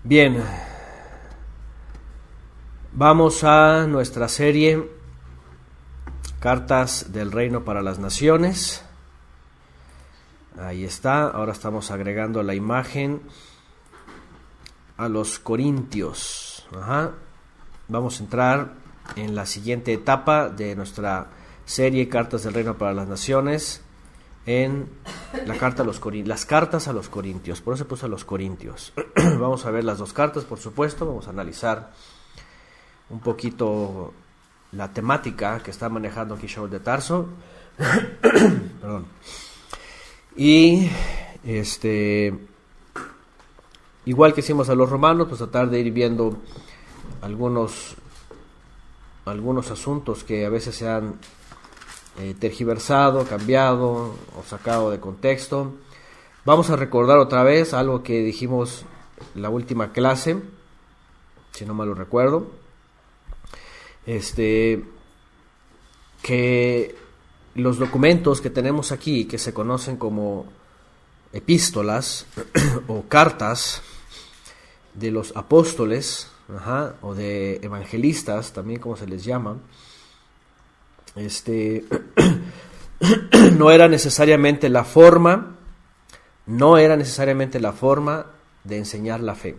Bien, vamos a nuestra serie Cartas del Reino para las Naciones. Ahí está, ahora estamos agregando la imagen a los Corintios. Vamos a entrar en la siguiente etapa de nuestra serie Cartas del Reino para las Naciones, en la carta a las cartas a los Corintios. Por eso se puso a los Corintios. Vamos a ver las dos cartas, por supuesto. Vamos a analizar un poquito la temática que está manejando aquí Shaul de Tarso. Perdón. Y igual que hicimos a los romanos, pues tratar de ir viendo algunos asuntos que a veces se han tergiversado, cambiado o sacado de contexto. Vamos a recordar otra vez algo que dijimos en la última clase, si no mal lo recuerdo, que los documentos que tenemos aquí, que se conocen como epístolas o cartas de los apóstoles, o de evangelistas, también como se les llama, no era necesariamente la forma de enseñar la fe.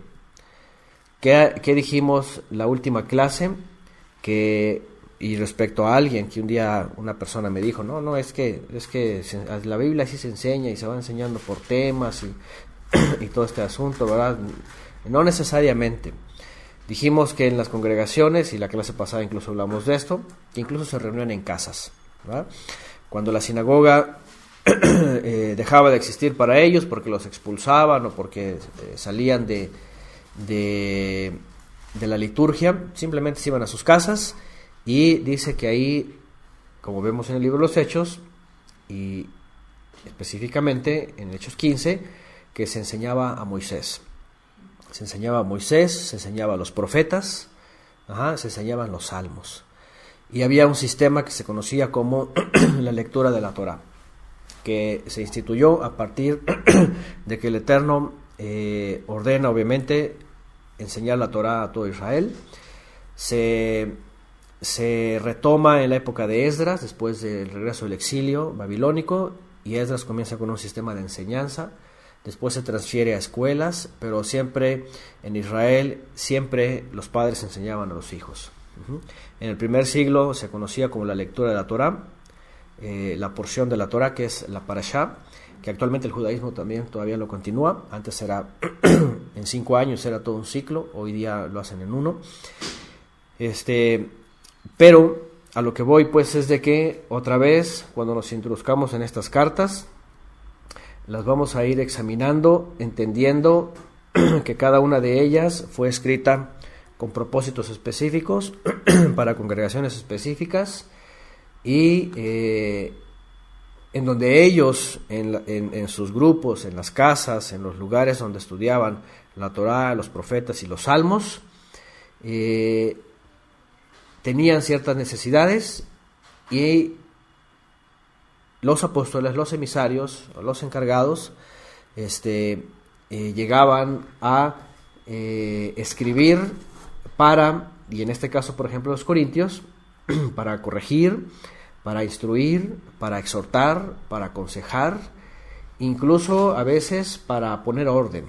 ¿Qué dijimos la última clase? Y respecto a alguien que un día una persona me dijo, no, es que la Biblia sí se enseña y se va enseñando por temas y todo este asunto, ¿verdad? No necesariamente. Dijimos que en las congregaciones, y la clase pasada incluso hablamos de esto, que incluso se reunían en casas, ¿verdad? Cuando la sinagoga dejaba de existir para ellos porque los expulsaban o porque salían de la liturgia, simplemente se iban a sus casas, y dice que ahí, como vemos en el libro de los Hechos, y específicamente en Hechos 15, que se enseñaba a Moisés. Se enseñaba a Moisés, se enseñaba a los profetas, se enseñaban los salmos. Y había un sistema que se conocía como la lectura de la Torá, que se instituyó a partir de que el Eterno ordena, obviamente, enseñar la Torá a todo Israel. Se retoma en la época de Esdras, después del regreso del exilio babilónico, y Esdras comienza con un sistema de enseñanza. Después se transfiere a escuelas, pero siempre en Israel, siempre los padres enseñaban a los hijos. En el primer siglo se conocía como la lectura de la Torá, la porción de la Torá que es la Parashá, que actualmente el judaísmo también todavía lo continúa. Antes era en 5 años, era todo un ciclo, hoy día lo hacen en 1. Pero a lo que voy pues es de que otra vez, cuando nos introduzcamos en estas cartas, las vamos a ir examinando, entendiendo que cada una de ellas fue escrita con propósitos específicos, para congregaciones específicas, y en donde ellos, en sus grupos, en las casas, en los lugares donde estudiaban la Torá, los profetas y los salmos, tenían ciertas necesidades, y los apóstoles, los emisarios, o los encargados, llegaban a escribir y en este caso, por ejemplo, los Corintios, para corregir, para instruir, para exhortar, para aconsejar, incluso a veces para poner orden.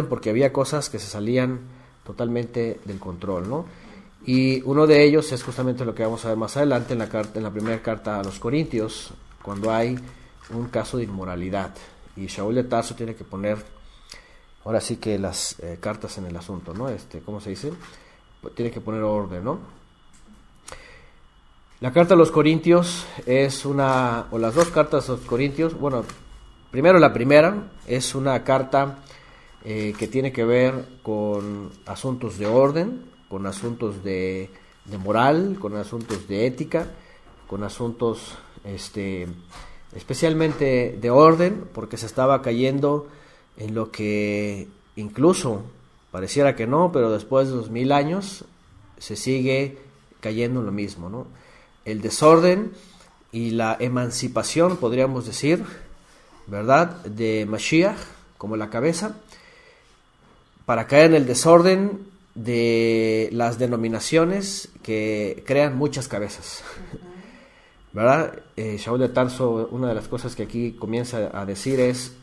Porque había cosas que se salían totalmente del control, ¿no? Y uno de ellos es justamente lo que vamos a ver más adelante en la primera carta a los Corintios, cuando hay un caso de inmoralidad. Y Shaul de Tarso tiene que poner, ahora sí que las cartas en el asunto, ¿no? ¿Cómo se dice? Tiene que poner orden, ¿no? La carta a los Corintios las dos cartas a los Corintios, bueno, primero la primera es una carta que tiene que ver con asuntos de orden, con asuntos de moral, con asuntos de ética, con asuntos especialmente de orden, porque se estaba cayendo en lo que incluso pareciera que no, pero después de 2000 años se sigue cayendo en lo mismo, ¿no? El desorden y la emancipación, podríamos decir, ¿verdad?, de Mashiach como la cabeza, para caer en el desorden de las denominaciones que crean muchas cabezas. ¿Verdad? Shaul de Tarso, una de las cosas que aquí comienza a decir es,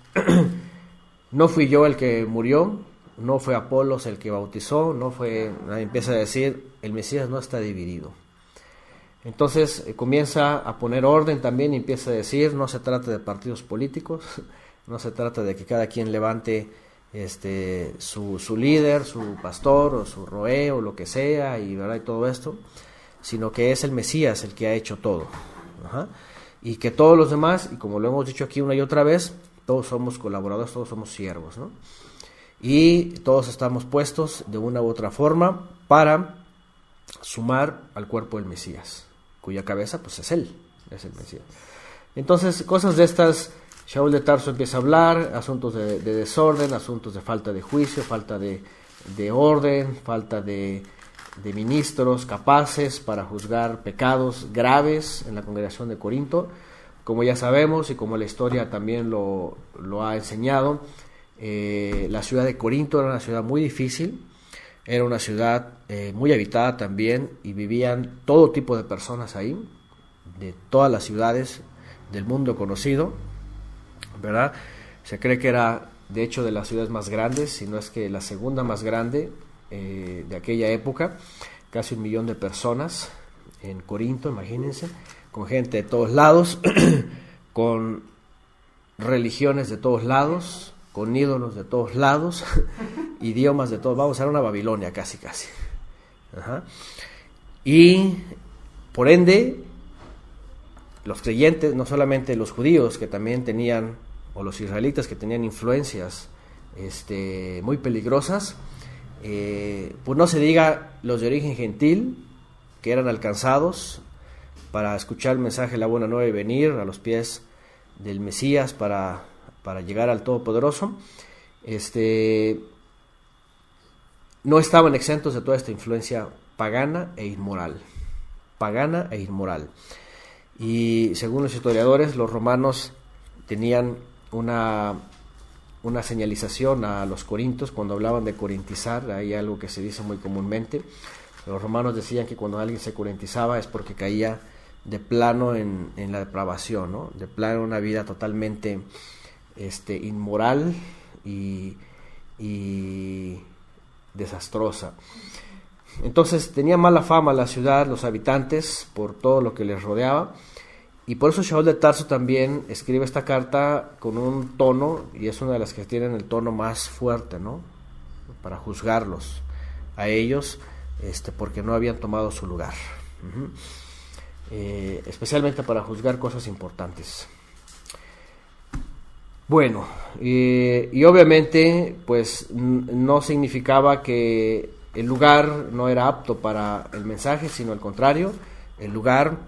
no fui yo el que murió, no fue Apolos el que bautizó, empieza a decir, el Mesías no está dividido. Entonces comienza a poner orden también y empieza a decir, no se trata de partidos políticos, no se trata de que cada quien levante su líder, su pastor o su roé o lo que sea ¿verdad? Y todo esto, sino que es el Mesías el que ha hecho todo. Ajá. Y que todos los demás, y como lo hemos dicho aquí una y otra vez, todos somos colaboradores, todos somos siervos, ¿no? Y todos estamos puestos de una u otra forma para sumar al cuerpo del Mesías, cuya cabeza pues es él, es el Mesías. Entonces, cosas de estas, Shaul de Tarso empieza a hablar, asuntos de desorden, asuntos de falta de juicio, falta de orden, falta de ministros capaces para juzgar pecados graves en la congregación de Corinto. Como ya sabemos y como la historia también lo ha enseñado, la ciudad de Corinto era una ciudad muy difícil, era una ciudad muy habitada también, y vivían todo tipo de personas ahí, de todas las ciudades del mundo conocido, ¿verdad? Se cree que era, de hecho, de las ciudades más grandes, si no es que la segunda más grande de aquella época, casi 1 millón de personas en Corinto, imagínense, con gente de todos lados, con religiones de todos lados, con ídolos de todos lados, idiomas de todos, vamos a ver una Babilonia casi. Ajá. Y por ende, los creyentes, no solamente los judíos que también tenían, o los israelitas que tenían influencias muy peligrosas, pues no se diga los de origen gentil, que eran alcanzados para escuchar el mensaje de la buena nueva y venir a los pies del Mesías para llegar al Todopoderoso, no estaban exentos de toda esta influencia pagana e inmoral. Y según los historiadores, los romanos tenían una señalización a los corintios cuando hablaban de corintizar. Hay algo que se dice muy comúnmente. Los romanos decían que cuando alguien se corintizaba es porque caía de plano en la depravación, ¿no? De plano en una vida totalmente inmoral y desastrosa. Entonces tenía mala fama la ciudad, los habitantes, por todo lo que les rodeaba, y por eso Shaul de Tarso también escribe esta carta con un tono, y es una de las que tienen el tono más fuerte, ¿no? Para juzgarlos a ellos, porque no habían tomado su lugar. Especialmente para juzgar cosas importantes. Bueno, y obviamente pues no significaba que el lugar no era apto para el mensaje, sino al contrario, el lugar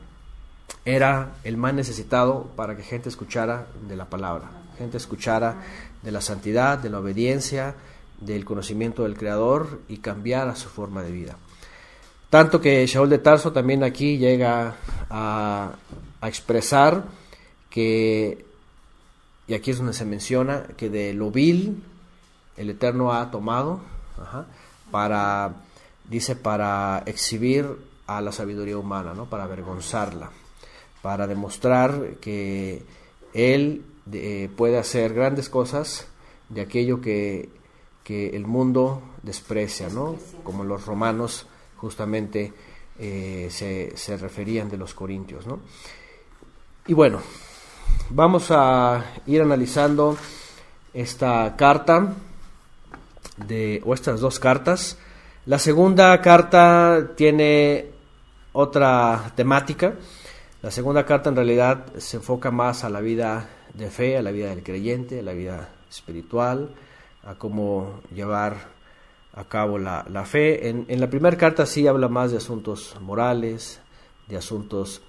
era el más necesitado para que gente escuchara de la palabra, gente escuchara de la santidad, de la obediencia, del conocimiento del Creador, y cambiara su forma de vida. Tanto que Shaul de Tarso también aquí llega a expresar que, y aquí es donde se menciona, que de lo vil el Eterno ha tomado para exhibir a la sabiduría humana, ¿no? Para avergonzarla, para demostrar que Él puede hacer grandes cosas de aquello que el mundo desprecia, ¿no? Como los romanos justamente se referían de los corintios, ¿no? Y bueno, vamos a ir analizando esta carta o estas dos cartas. La segunda carta tiene otra temática. La segunda carta en realidad se enfoca más a la vida de fe, a la vida del creyente, a la vida espiritual, a cómo llevar a cabo la fe. En la primera carta sí habla más de asuntos morales, de asuntos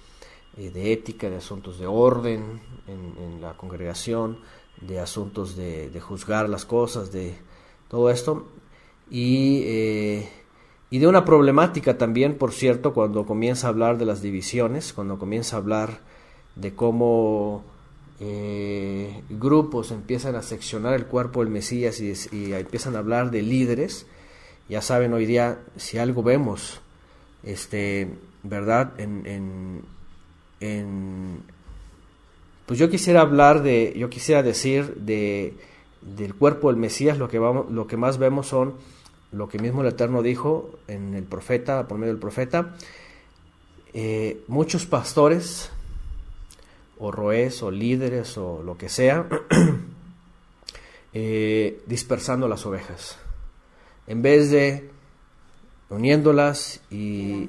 de ética, de asuntos de orden en la congregación, de asuntos de juzgar las cosas, de todo esto, y de una problemática también, por cierto, cuando comienza a hablar de las divisiones, cuando comienza a hablar de cómo grupos empiezan a seccionar el cuerpo del Mesías y empiezan a hablar de líderes. Ya saben, hoy día, si algo vemos, ¿verdad? Pues yo quisiera decir del cuerpo del Mesías, lo que más vemos son lo que mismo el Eterno dijo en el profeta, por medio del profeta, muchos pastores, o roes, o líderes, o lo que sea, dispersando las ovejas, en vez de uniéndolas y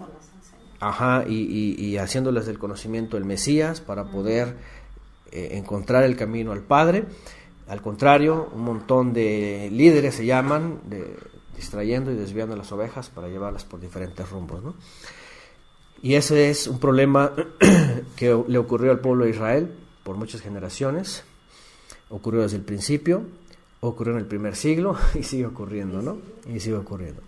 haciéndolas del conocimiento del Mesías para poder encontrar el camino al Padre. Al contrario, un montón de líderes se llaman, distrayendo y desviando las ovejas para llevarlas por diferentes rumbos, ¿no? Y ese es un problema que le ocurrió al pueblo de Israel por muchas generaciones. Ocurrió desde el principio, ocurrió en el primer siglo y sigue ocurriendo, ¿no? Y sigue ocurriendo.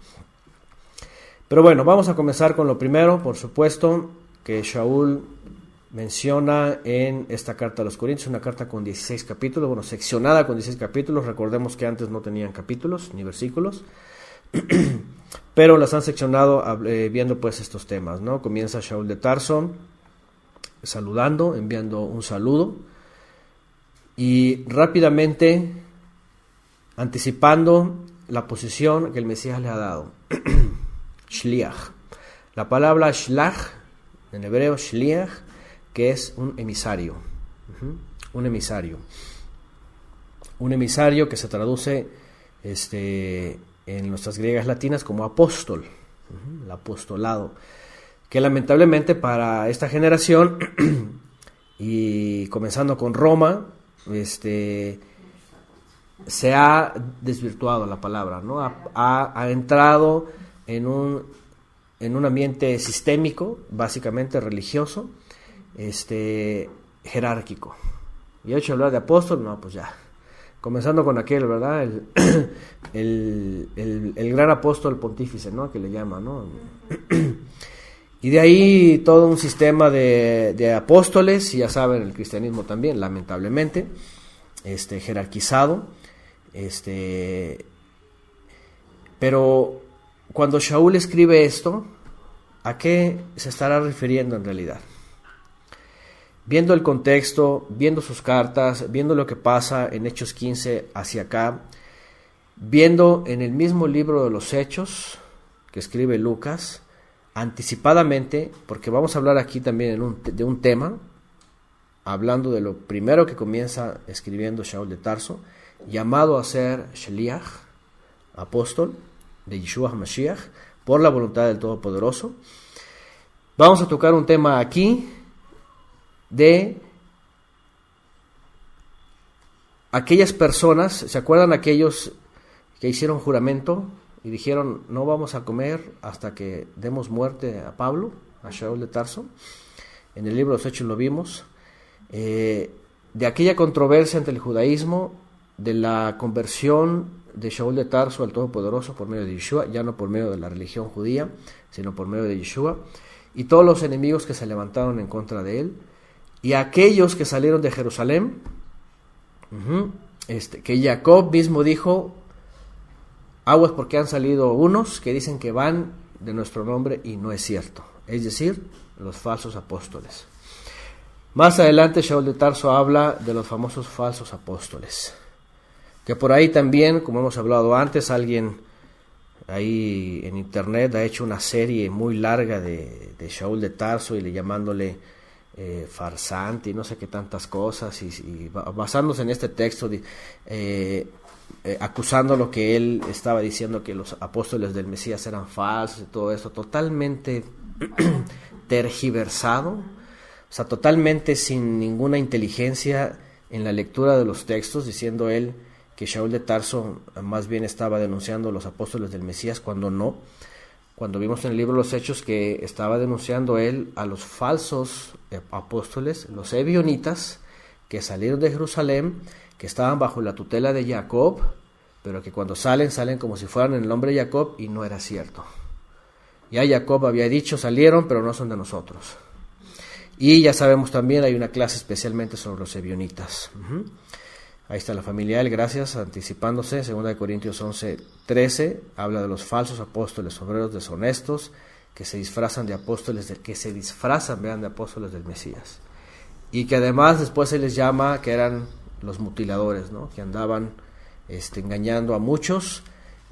Pero bueno, vamos a comenzar con lo primero, por supuesto, que Shaul menciona en esta carta a los Corintios, una carta con 16 capítulos, bueno, seccionada con 16 capítulos. Recordemos que antes no tenían capítulos ni versículos, pero las han seccionado viendo pues estos temas, ¿no? Comienza Shaul de Tarso saludando, enviando un saludo y rápidamente anticipando la posición que el Mesías le ha dado. Shliach. La palabra Shlach, en hebreo Shliach, que es un emisario. Un emisario. Un emisario que se traduce en nuestras griegas latinas como apóstol. El apostolado. Que lamentablemente para esta generación, y comenzando con Roma, se ha desvirtuado la palabra, ¿no? Ha entrado en un ambiente sistémico, básicamente religioso, jerárquico. Y he hecho hablar de apóstol, no, pues ya. Comenzando con aquel, ¿verdad? El gran apóstol pontífice, ¿no? Que le llama, ¿no? Y de ahí todo un sistema de apóstoles, y ya saben, el cristianismo también, lamentablemente, jerarquizado. Pero cuando Shaul escribe esto, ¿a qué se estará refiriendo en realidad? Viendo el contexto, viendo sus cartas, viendo lo que pasa en Hechos 15 hacia acá, viendo en el mismo libro de los Hechos que escribe Lucas, anticipadamente, porque vamos a hablar aquí también de un tema, hablando de lo primero que comienza escribiendo Shaul de Tarso, llamado a ser Shliach, apóstol de Yeshua HaMashiach, por la voluntad del Todopoderoso. Vamos a tocar un tema aquí de aquellas personas, ¿se acuerdan aquellos que hicieron juramento y dijeron no vamos a comer hasta que demos muerte a Pablo, a Shaul de Tarso? En el libro de los Hechos lo vimos, de aquella controversia entre el judaísmo, de la conversión de Shaul de Tarso al Todopoderoso por medio de Yeshua, ya no por medio de la religión judía, sino por medio de Yeshua, y todos los enemigos que se levantaron en contra de él, y aquellos que salieron de Jerusalén, que Jacob mismo dijo, aguas porque han salido unos que dicen que van de nuestro nombre y no es cierto, es decir, los falsos apóstoles. Más adelante Shaul de Tarso habla de los famosos falsos apóstoles, que por ahí también, como hemos hablado antes, alguien ahí en internet ha hecho una serie muy larga de Shaul de Tarso y llamándole farsante y no sé qué tantas cosas, y basándose en este texto, acusando lo que él estaba diciendo, que los apóstoles del Mesías eran falsos y todo esto, totalmente tergiversado, o sea, totalmente sin ninguna inteligencia en la lectura de los textos, diciendo él que Shaul de Tarso más bien estaba denunciando a los apóstoles del Mesías, cuando no. Cuando vimos en el libro de los Hechos que estaba denunciando él a los falsos apóstoles, los ebionitas, que salieron de Jerusalén, que estaban bajo la tutela de Jacob, pero que cuando salen como si fueran en el nombre de Jacob, y no era cierto. Ya Jacob había dicho, salieron, pero no son de nosotros. Y ya sabemos también, hay una clase especialmente sobre los ebionitas. Ahí está la familia él, gracias, anticipándose. 2 Corintios 11:13 habla de los falsos apóstoles, obreros deshonestos, que se disfrazan de apóstoles, vean, de apóstoles del Mesías. Y que además después se les llama que eran los mutiladores, ¿no? Que andaban engañando a muchos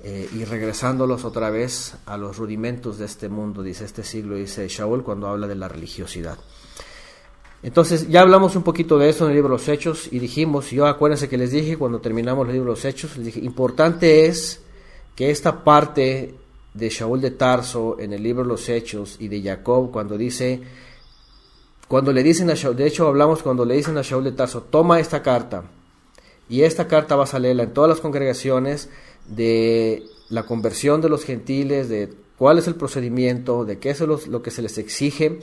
y regresándolos otra vez a los rudimentos de este mundo, dice este siglo, dice Shaul, cuando habla de la religiosidad. Entonces, ya hablamos un poquito de eso en el libro de los Hechos y dijimos, acuérdense que les dije cuando terminamos el libro de los Hechos, les dije, importante es que esta parte de Shaul de Tarso en el libro de los Hechos y de Jacob, cuando le dicen a Shaul, de hecho hablamos cuando le dicen a Shaul de Tarso, toma esta carta, y esta carta vas a leerla en todas las congregaciones, de la conversión de los gentiles, de cuál es el procedimiento, de qué es lo que se les exige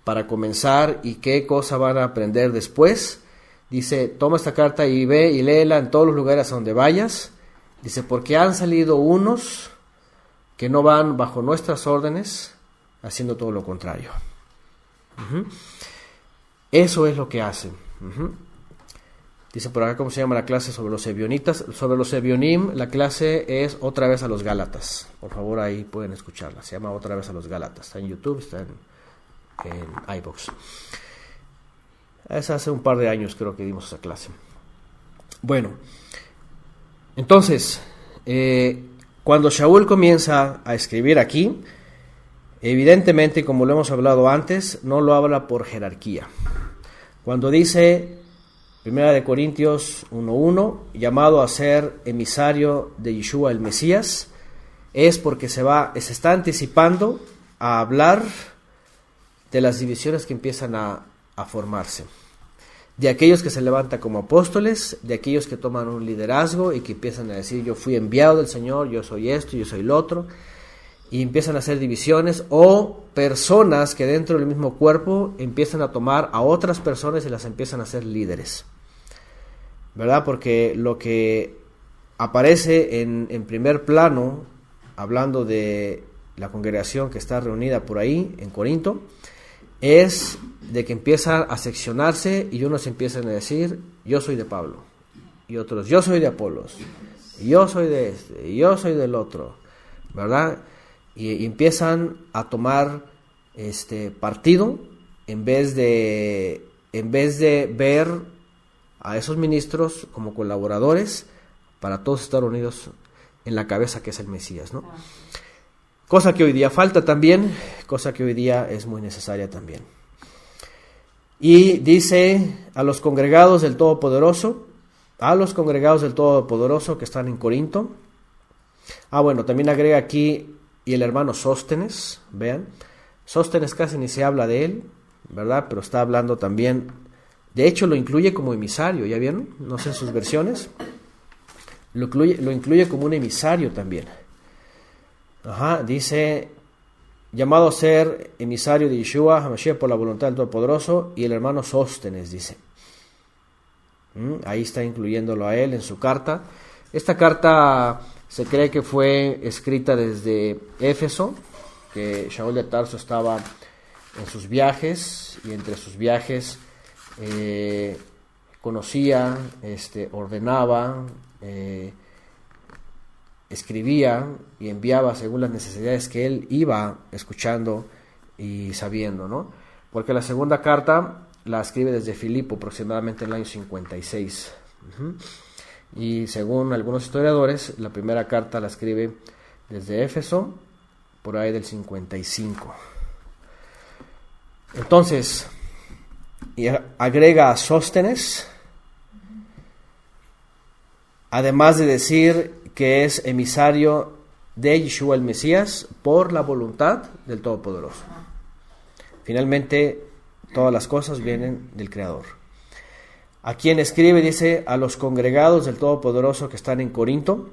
para comenzar y qué cosa van a aprender después. Dice, toma esta carta y ve y léela en todos los lugares a donde vayas. Dice, porque han salido unos que no van bajo nuestras órdenes, haciendo todo lo contrario. Eso es lo que hacen. Dice por acá cómo se llama la clase sobre los ebionitas. Sobre los ebionim, la clase es otra vez a los Gálatas. Por favor, ahí pueden escucharla. Se llama otra vez a los Gálatas. Está en YouTube, está en iVoox. Es hace un par de años creo que dimos esa clase. Bueno, entonces, cuando Shaul comienza a escribir aquí, evidentemente, como lo hemos hablado antes, no lo habla por jerarquía. Cuando dice 1 Corintios 1:1, llamado a ser emisario de Yeshua el Mesías, es porque se está anticipando a hablar de las divisiones que empiezan a formarse, de aquellos que se levantan como apóstoles, de aquellos que toman un liderazgo y que empiezan a decir, yo fui enviado del Señor, yo soy esto, yo soy lo otro, y empiezan a hacer divisiones, o personas que dentro del mismo cuerpo empiezan a tomar a otras personas y las empiezan a hacer líderes, ¿verdad? Porque lo que aparece en primer plano, hablando de la congregación que está reunida por ahí en Corinto, es de que empiezan a seccionarse y unos empiezan a decir, yo soy de Pablo, y otros, yo soy de Apolos, y yo soy de este, y yo soy del otro, ¿verdad? Y empiezan a tomar partido en vez de ver a esos ministros como colaboradores para todos estar unidos en la cabeza que es el Mesías, ¿no? Cosa que hoy día falta también, cosa que hoy día es muy necesaria también. Y dice a los congregados del Todopoderoso que están en Corinto. Bueno, también agrega aquí, y el hermano Sóstenes, vean, Sóstenes casi ni se habla de él, ¿verdad? Pero está hablando también, de hecho lo incluye como emisario, ¿ya vieron? No sé en sus versiones, lo incluye como un emisario también. Dice, llamado a ser emisario de Yeshua HaMashiach por la voluntad del Todopoderoso, y el hermano Sóstenes, dice. Ahí está incluyéndolo a él en su carta. Esta carta se cree que fue escrita desde Éfeso, que Shaul de Tarso estaba en sus viajes, y entre sus viajes conocía, ordenaba, escribía y enviaba según las necesidades que él iba escuchando y sabiendo, ¿no? Porque la segunda carta la escribe desde Filipo, aproximadamente en el año 56. Y según algunos historiadores, la primera carta la escribe desde Éfeso, por ahí del 55. Entonces, y agrega a Sóstenes, además de decir que es emisario de Yeshua el Mesías por la voluntad del Todopoderoso. Finalmente, todas las cosas vienen del Creador. A quien escribe, dice, a los congregados del Todopoderoso que están en Corinto,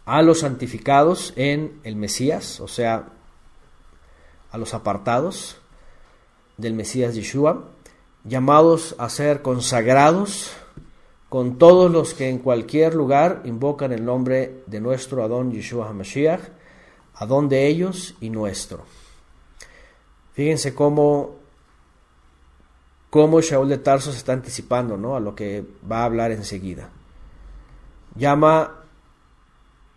a los santificados en el Mesías, o sea, a los apartados del Mesías Yeshua, llamados a ser consagrados con todos los que en cualquier lugar invocan el nombre de nuestro Adón Yeshua HaMashiach, Adón de ellos y nuestro. Fíjense cómo cómo Shaul de Tarso se está anticipando, ¿no?, a lo que va a hablar enseguida. Llama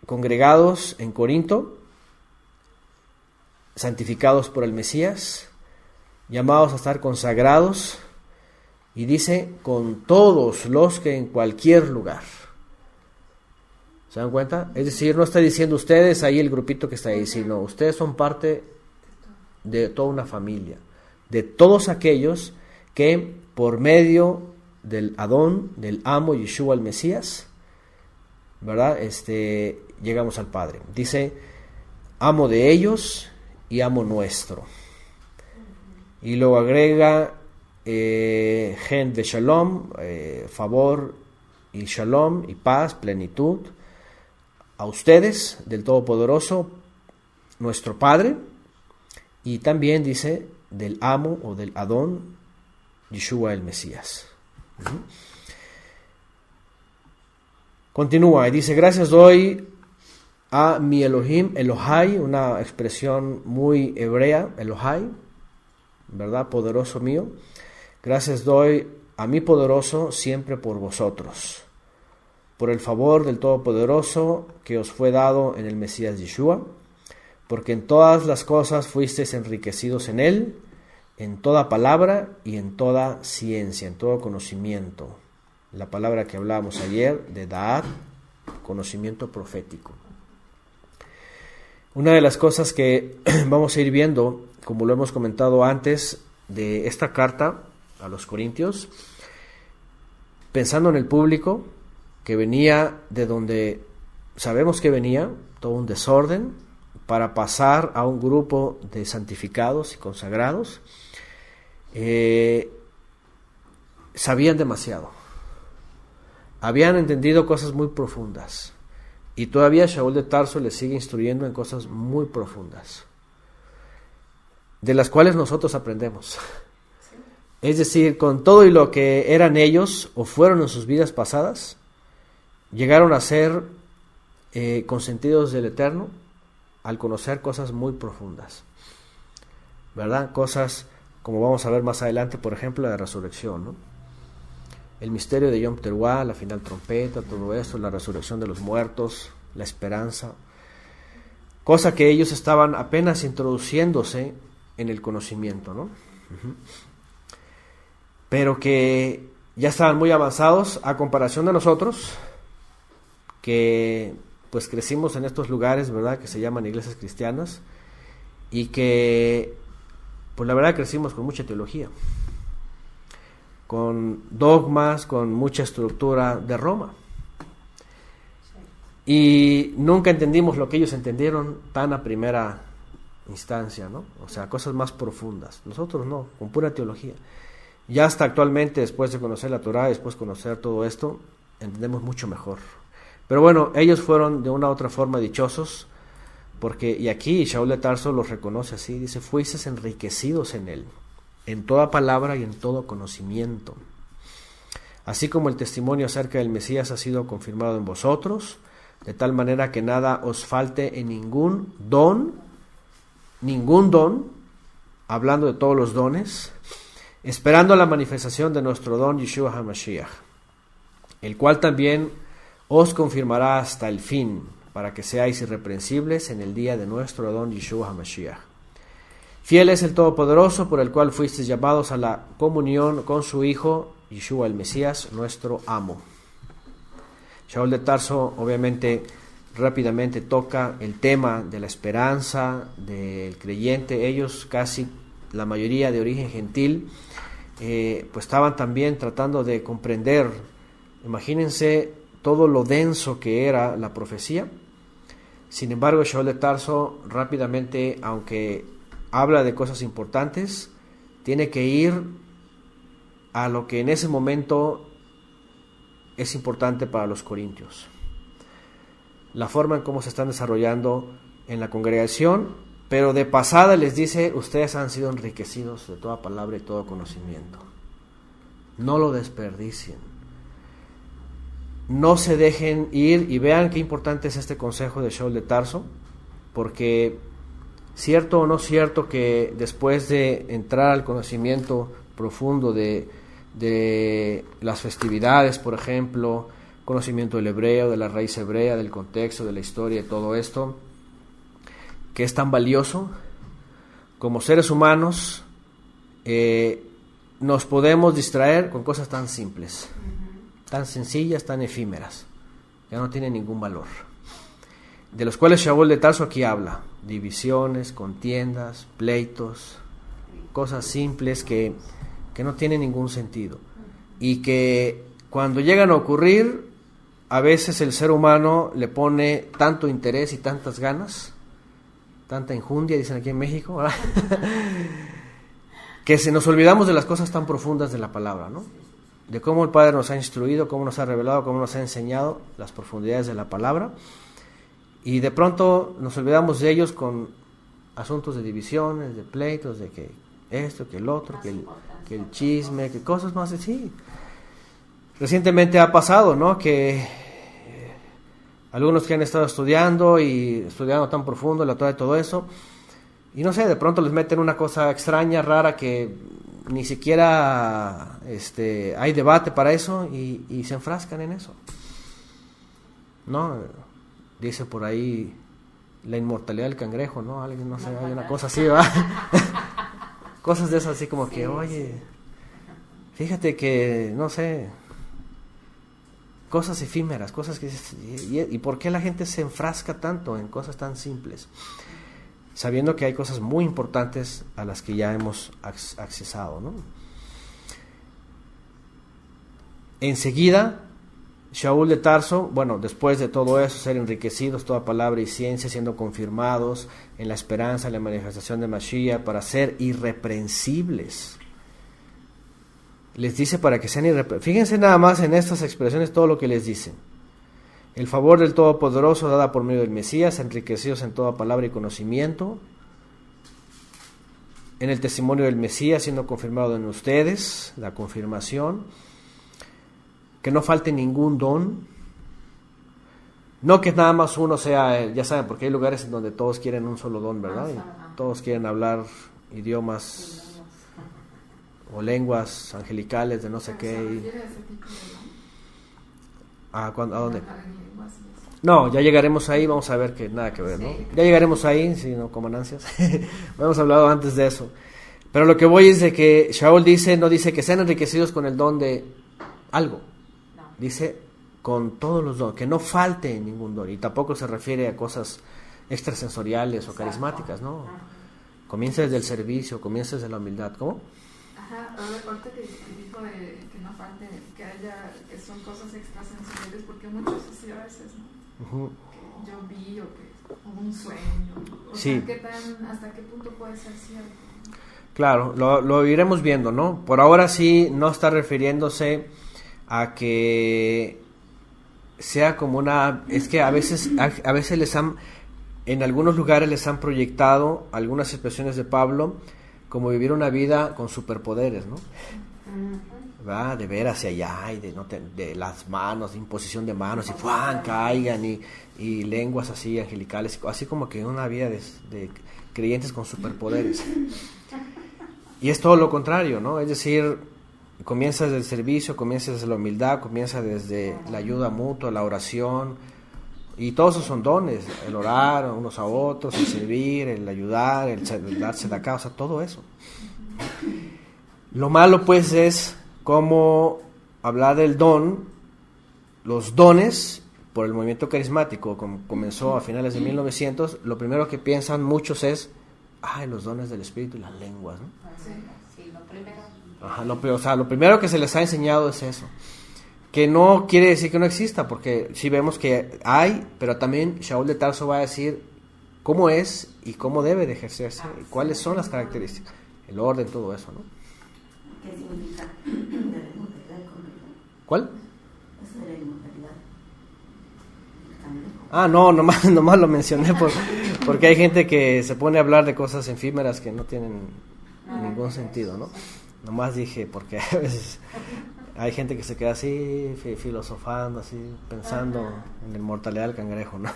congregados en Corinto, santificados por el Mesías, llamados a estar consagrados, y dice, con todos los que en cualquier lugar. ¿Se dan cuenta? Es decir, no está diciendo ustedes ahí el grupito que está ahí, sino ustedes son parte de toda una familia, de todos aquellos que por medio del Adón, del amo Yeshua el Mesías, ¿verdad?, llegamos al Padre. Dice, amo de ellos y amo nuestro. Y luego agrega, gen de shalom, favor y shalom y paz, plenitud, a ustedes del Todopoderoso, nuestro Padre, y también dice del amo o del Adón, Yeshua el Mesías. Continúa y dice, gracias doy a mi Elohim, Elohai, una expresión muy hebrea, Elohai, ¿verdad?, poderoso mío. Gracias doy a mi poderoso siempre por vosotros, por el favor del Todopoderoso que os fue dado en el Mesías Yeshua, porque en todas las cosas fuisteis enriquecidos en él, en toda palabra y en toda ciencia, en todo conocimiento. La palabra que hablábamos ayer de Da'at, conocimiento profético. Una de las cosas que vamos a ir viendo, como lo hemos comentado antes, de esta carta a los Corintios, pensando en el público que venía de donde sabemos que venía, todo un desorden, para pasar a un grupo de santificados y consagrados, sabían demasiado, habían entendido cosas muy profundas, y todavía Shaul de Tarso les sigue instruyendo en cosas muy profundas, de las cuales nosotros aprendemos. Es decir, con todo y lo que eran ellos o fueron en sus vidas pasadas, llegaron a ser consentidos del Eterno al conocer cosas muy profundas, ¿verdad? Cosas como vamos a ver más adelante, por ejemplo, la resurrección, ¿no? El misterio de Yom Teruah, la final trompeta, todo esto, la resurrección de los muertos, la esperanza, cosa que ellos estaban apenas introduciéndose en el conocimiento, ¿no? Pero que ya estaban muy avanzados a comparación de nosotros, que pues crecimos en estos lugares, ¿verdad?, que se llaman iglesias cristianas, y que pues la verdad crecimos con mucha teología, con dogmas, con mucha estructura de Roma, y nunca entendimos lo que ellos entendieron tan a primera instancia, ¿no? O sea, cosas más profundas. Nosotros no, con pura teología. Ya hasta actualmente, después de conocer la Torá, después de conocer todo esto, entendemos mucho mejor. Pero bueno, ellos fueron de una u otra forma dichosos, porque, y aquí Shaul de Tarso los reconoce así, dice, fuisteis enriquecidos en él, en toda palabra y en todo conocimiento. Así como el testimonio acerca del Mesías ha sido confirmado en vosotros, de tal manera que nada os falte en ningún don, hablando de todos los dones, esperando la manifestación de nuestro don Yeshua HaMashiach, el cual también os confirmará hasta el fin, para que seáis irreprensibles en el día de nuestro don Yeshua HaMashiach. Fiel es el Todopoderoso, por el cual fuisteis llamados a la comunión con su Hijo, Yeshua el Mesías, nuestro amo. Shaul de Tarso, obviamente, rápidamente toca el tema de la esperanza del creyente. Ellos, casi la mayoría de origen gentil, pues estaban también tratando de comprender, imagínense todo lo denso que era la profecía. Sin embargo, Shaul de Tarso rápidamente, aunque habla de cosas importantes, tiene que ir a lo que en ese momento es importante para los corintios. La forma en cómo se están desarrollando en la congregación, pero de pasada les dice, ustedes han sido enriquecidos de toda palabra y todo conocimiento. No lo desperdicien. No se dejen ir, y vean qué importante es este consejo de Shaul de Tarso, porque cierto o no cierto que después de entrar al conocimiento profundo de las festividades, por ejemplo, conocimiento del hebreo, de la raíz hebrea, del contexto, de la historia, de todo esto, que es tan valioso. Como seres humanos nos podemos distraer con cosas tan simples, tan sencillas, tan efímeras, que no tienen ningún valor, de los cuales Shaul de Tarso aquí habla: divisiones, contiendas, pleitos, cosas simples que no tienen ningún sentido, y que cuando llegan a ocurrir, a veces el ser humano le pone tanto interés y tantas ganas, tanta enjundia, dicen aquí en México, ¿verdad? Que se nos olvidamos de las cosas tan profundas de la palabra, ¿no? De cómo el Padre nos ha instruido, cómo nos ha revelado, cómo nos ha enseñado las profundidades de la palabra, y de pronto nos olvidamos de ellos con asuntos de divisiones, de pleitos, de que esto, que el otro, que el chisme, que cosas más así. Recientemente ha pasado, ¿no?, que algunos que han estado estudiando tan profundo la Torah y todo eso, y no sé, de pronto les meten una cosa extraña, rara, que ni siquiera hay debate para eso, y se enfrascan en eso, ¿no? Dice por ahí la inmortalidad del cangrejo, ¿no? Alguien, no sé, hay una cosa así, ¿va? Cosas de esas así como que, oye, fíjate que, no sé, cosas efímeras, cosas que... ¿Y por qué la gente se enfrasca tanto en cosas tan simples? Sabiendo que hay cosas muy importantes a las que ya hemos accesado, ¿no? Enseguida, Shaul de Tarso, bueno, después de todo eso, ser enriquecidos, toda palabra y ciencia, siendo confirmados en la esperanza, en la manifestación de Mashiach, para ser irreprensibles. Les dice para que sean irreprensibles. Fíjense nada más en estas expresiones todo lo que les dice. El favor del Todopoderoso dada por medio del Mesías, enriquecidos en toda palabra y conocimiento, en el testimonio del Mesías, siendo confirmado en ustedes, la confirmación, que no falte ningún don, no que nada más uno sea, ya saben, porque hay lugares en donde todos quieren un solo don, ¿verdad? Y todos quieren hablar idiomas o lenguas angelicales de no sé qué. ¿A dónde? No, ya llegaremos ahí, vamos a ver que nada que ver, ¿no? Ya llegaremos ahí, si no coman ansias. Hemos hablado antes de eso. Pero lo que voy es de que Shaul no dice que sean enriquecidos con el don de algo. Dice con todos los dones, que no falte ningún don. Y tampoco se refiere a cosas extrasensoriales o carismáticas, ¿no? Comienza desde el servicio, comienza desde la humildad. ¿Cómo? Ajá, ahorita que dijo de que no falte, que son cosas extrasensoriales, porque muchos así a veces, ¿no? Uh-huh. Que yo vi o que hubo un sueño, o sí. sea, ¿hasta qué punto puede ser cierto? Claro, lo iremos viendo, ¿no? Por ahora sí no está refiriéndose a que sea como una... Es que a veces en algunos lugares les han proyectado algunas expresiones de Pablo como vivir una vida con superpoderes, ¿no? ¿Va? De ver hacia allá y de las manos, de imposición de manos y ¡fuan! Caigan y lenguas así angelicales, así como que una vida de creyentes con superpoderes. Y es todo lo contrario, ¿no? Es decir, comienza desde el servicio, comienza desde la humildad, comienza desde la ayuda mutua, la oración, y todos esos son dones: el orar unos a otros, el servir, el ayudar, el darse la causa, todo eso. Lo malo pues es cómo hablar del don, los dones, por el movimiento carismático, como comenzó a finales de 1900, lo primero que piensan muchos es, los dones del Espíritu y las lenguas, ¿no? Sí, lo primero. Ajá, lo primero que se les ha enseñado es eso. Que no quiere decir que no exista, porque sí vemos que hay, pero también Shaul de Tarso va a decir cómo es y cómo debe de ejercerse, y cuáles son las características, el orden, todo eso, ¿no? ¿Qué significa la inmortalidad? ¿Cuál? Eso de la inmortalidad. No, nomás lo mencioné porque hay gente que se pone a hablar de cosas efímeras que no tienen ningún sentido, ¿no? Nomás dije, porque a veces hay gente que se queda así, filosofando, así, pensando en la inmortalidad del cangrejo, ¿no?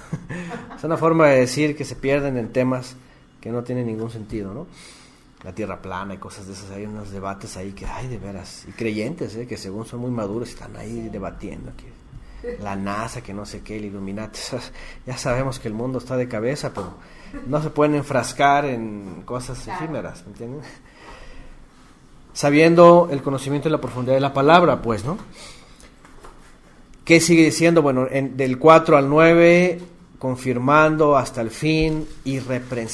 Es una forma de decir que se pierden en temas que no tienen ningún sentido, ¿no? la tierra plana y cosas de esas. Hay unos debates ahí que, ay, de veras, y creyentes, que según son muy maduros están ahí debatiendo que la NASA, que no sé qué, el Illuminati. Ya sabemos que el mundo está de cabeza, pero no se pueden enfrascar en cosas efímeras, ¿me entienden? Sabiendo el conocimiento y la profundidad de la palabra, pues, ¿no? ¿Qué sigue diciendo? Bueno, del 4 al 9, confirmando hasta el fin,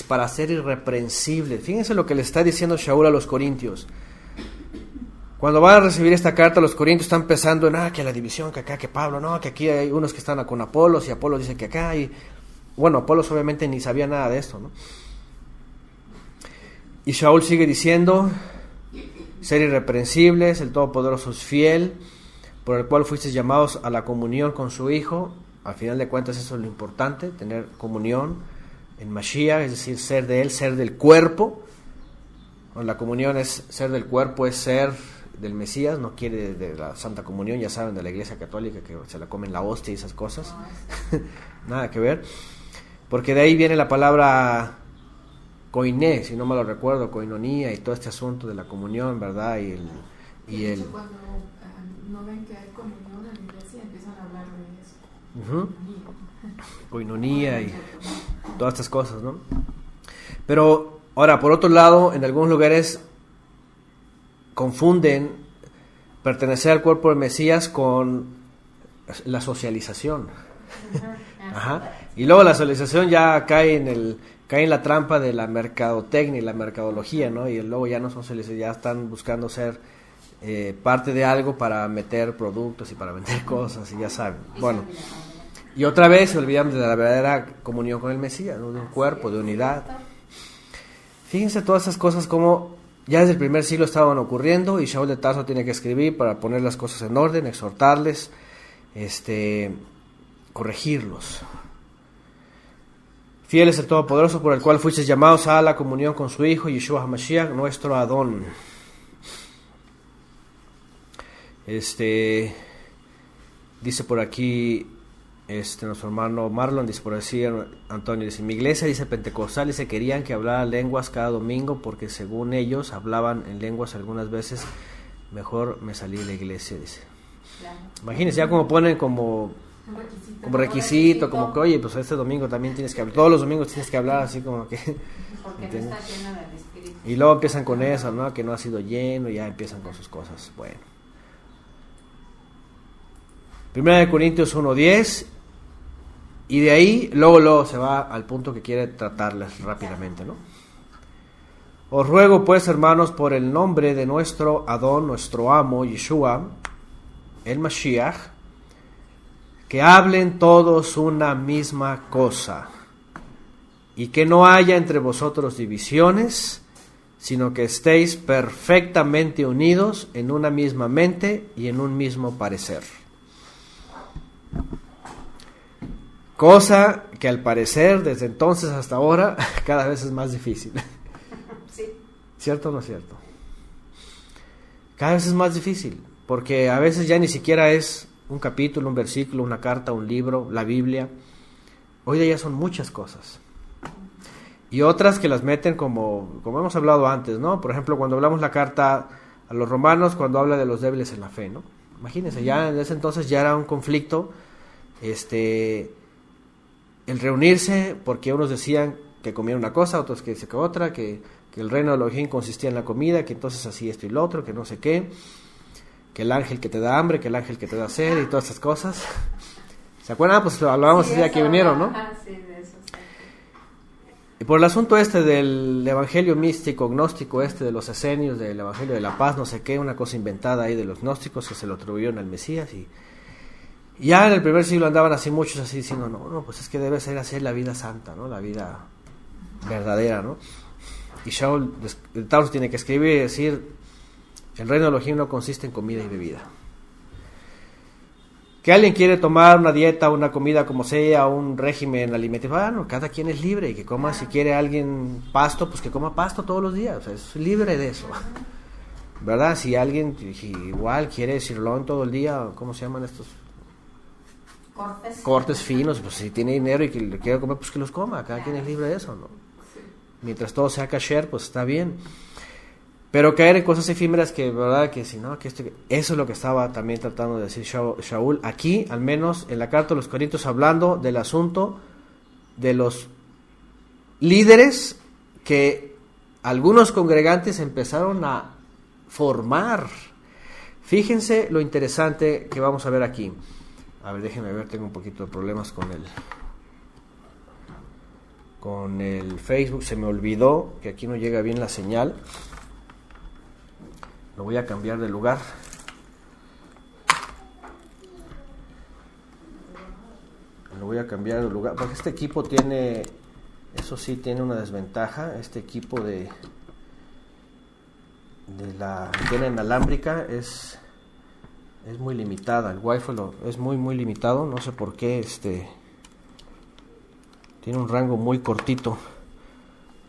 para ser irreprensible. Fíjense lo que le está diciendo Shaul a los corintios. Cuando van a recibir esta carta, los corintios están pensando en, que la división, que acá, que Pablo, no, que aquí hay unos que están con Apolos, y Apolos dice que acá, y bueno, Apolos obviamente ni sabía nada de esto, ¿no? Y Shaul sigue diciendo, ser irreprensibles, el Todopoderoso es fiel, por el cual fuisteis llamados a la comunión con su Hijo. Al final de cuentas eso es lo importante, tener comunión en Mashiach, es decir, ser de Él, ser del cuerpo. Bueno, la comunión es ser del cuerpo, es ser del Mesías, no quiere de la Santa Comunión, ya saben, de la Iglesia Católica que se la comen la hostia y esas cosas. Nada que ver, porque de ahí viene la palabra koiné, si no me lo recuerdo, koinonía y todo este asunto de la comunión, ¿verdad? Y el cuando no ven que hay comunión en la iglesia, empiezan a hablar de eso. Koinonía y todas estas cosas, ¿no? Pero ahora, por otro lado, en algunos lugares confunden pertenecer al cuerpo del Mesías con la socialización. Ajá. Y luego la socialización ya cae en la trampa de la mercadotecnia y la mercadología, ¿no? Y luego ya no son socializados, ya están buscando ser parte de algo para meter productos y para vender cosas, y ya saben. Bueno, y otra vez se olvidan de la verdadera comunión con el Mesías, ¿no? De un cuerpo, de unidad. Fíjense todas esas cosas como ya desde el primer siglo estaban ocurriendo, y Shaul de Tarso tiene que escribir para poner las cosas en orden, exhortarles, corregirlos. Fiel es el Todopoderoso, por el cual fuisteis llamados a la comunión con su Hijo, Yeshua HaMashiach, nuestro Adón. Dice por aquí nuestro hermano Marlon, dice por decir Antonio, dice, mi iglesia, dice, pentecostal, dice, querían que hablara lenguas cada domingo porque según ellos hablaban en lenguas algunas veces, mejor me salí de la iglesia, dice. Claro. Imagínense, ya como ponen como requisito, como que, oye, pues este domingo también tienes que hablar, todos los domingos tienes que hablar, así como que porque no está lleno del Espíritu. Y luego empiezan con eso, ¿no? Que no ha sido lleno, y ya empiezan con sus cosas. Bueno. 1 Corintios 1:10, y de ahí luego se va al punto que quiere tratarles rápidamente, ¿no? Os ruego pues, hermanos, por el nombre de nuestro Adón, nuestro amo, Yeshua, el Mashiach, que hablen todos una misma cosa, y que no haya entre vosotros divisiones, sino que estéis perfectamente unidos en una misma mente y en un mismo parecer. Cosa que al parecer desde entonces hasta ahora cada vez es más difícil. Sí. ¿Cierto o no es cierto? Cada vez es más difícil, porque a veces ya ni siquiera es un capítulo, un versículo, una carta, un libro, la Biblia. Hoy día ya son muchas cosas. Y otras que las meten como hemos hablado antes, ¿no? Por ejemplo, cuando hablamos la carta a los romanos, cuando habla de los débiles en la fe, ¿no? Imagínense, ya en ese entonces ya era un conflicto, el reunirse, porque unos decían que comían una cosa, otros que decían que otra, que el reino de Elohim consistía en la comida, que entonces así esto y lo otro, que no sé qué, que el ángel que te da hambre, que el ángel que te da sed y todas esas cosas. ¿Se acuerdan? Pues hablábamos ese día que vinieron, ¿no? Sí, de eso, sí. Y por el asunto del evangelio místico, gnóstico, de los esenios, del evangelio de la paz, no sé qué, una cosa inventada ahí de los gnósticos que se lo atribuyeron al Mesías, y ya en el primer siglo andaban así muchos así diciendo, no, pues es que debe ser así la vida santa, ¿no? La vida verdadera, ¿no? Y Shaul de Tarso tiene que escribir y decir, el reino de Elohim no consiste en comida y bebida. Que alguien quiere tomar una dieta, una comida como sea, un régimen alimenticio, bueno, cada quien es libre, y que coma, si quiere alguien pasto, pues que coma pasto todos los días, o sea, es libre de eso, ¿verdad? Si alguien igual quiere sirloin todo el día, ¿cómo se llaman estos? Cortes finos, pues si tiene dinero y que le quiere comer, pues que los coma, cada quien es libre de eso, ¿no? Mientras todo sea kasher, pues está bien. Pero caer en cosas efímeras que, verdad, que si no, que esto, eso es lo que estaba también tratando de decir Shaul. Aquí, al menos en la carta de los Corintios, hablando del asunto de los líderes que algunos congregantes empezaron a formar. Fíjense lo interesante que vamos a ver aquí. A ver, déjenme ver, tengo un poquito de problemas con el Facebook. Se me olvidó que aquí no llega bien la señal. Lo voy a cambiar de lugar. Porque este equipo tiene, eso sí, tiene una desventaja. Este equipo de la antena inalámbrica es muy limitada. El wifi es muy limitado. No sé por qué. Tiene un rango muy cortito.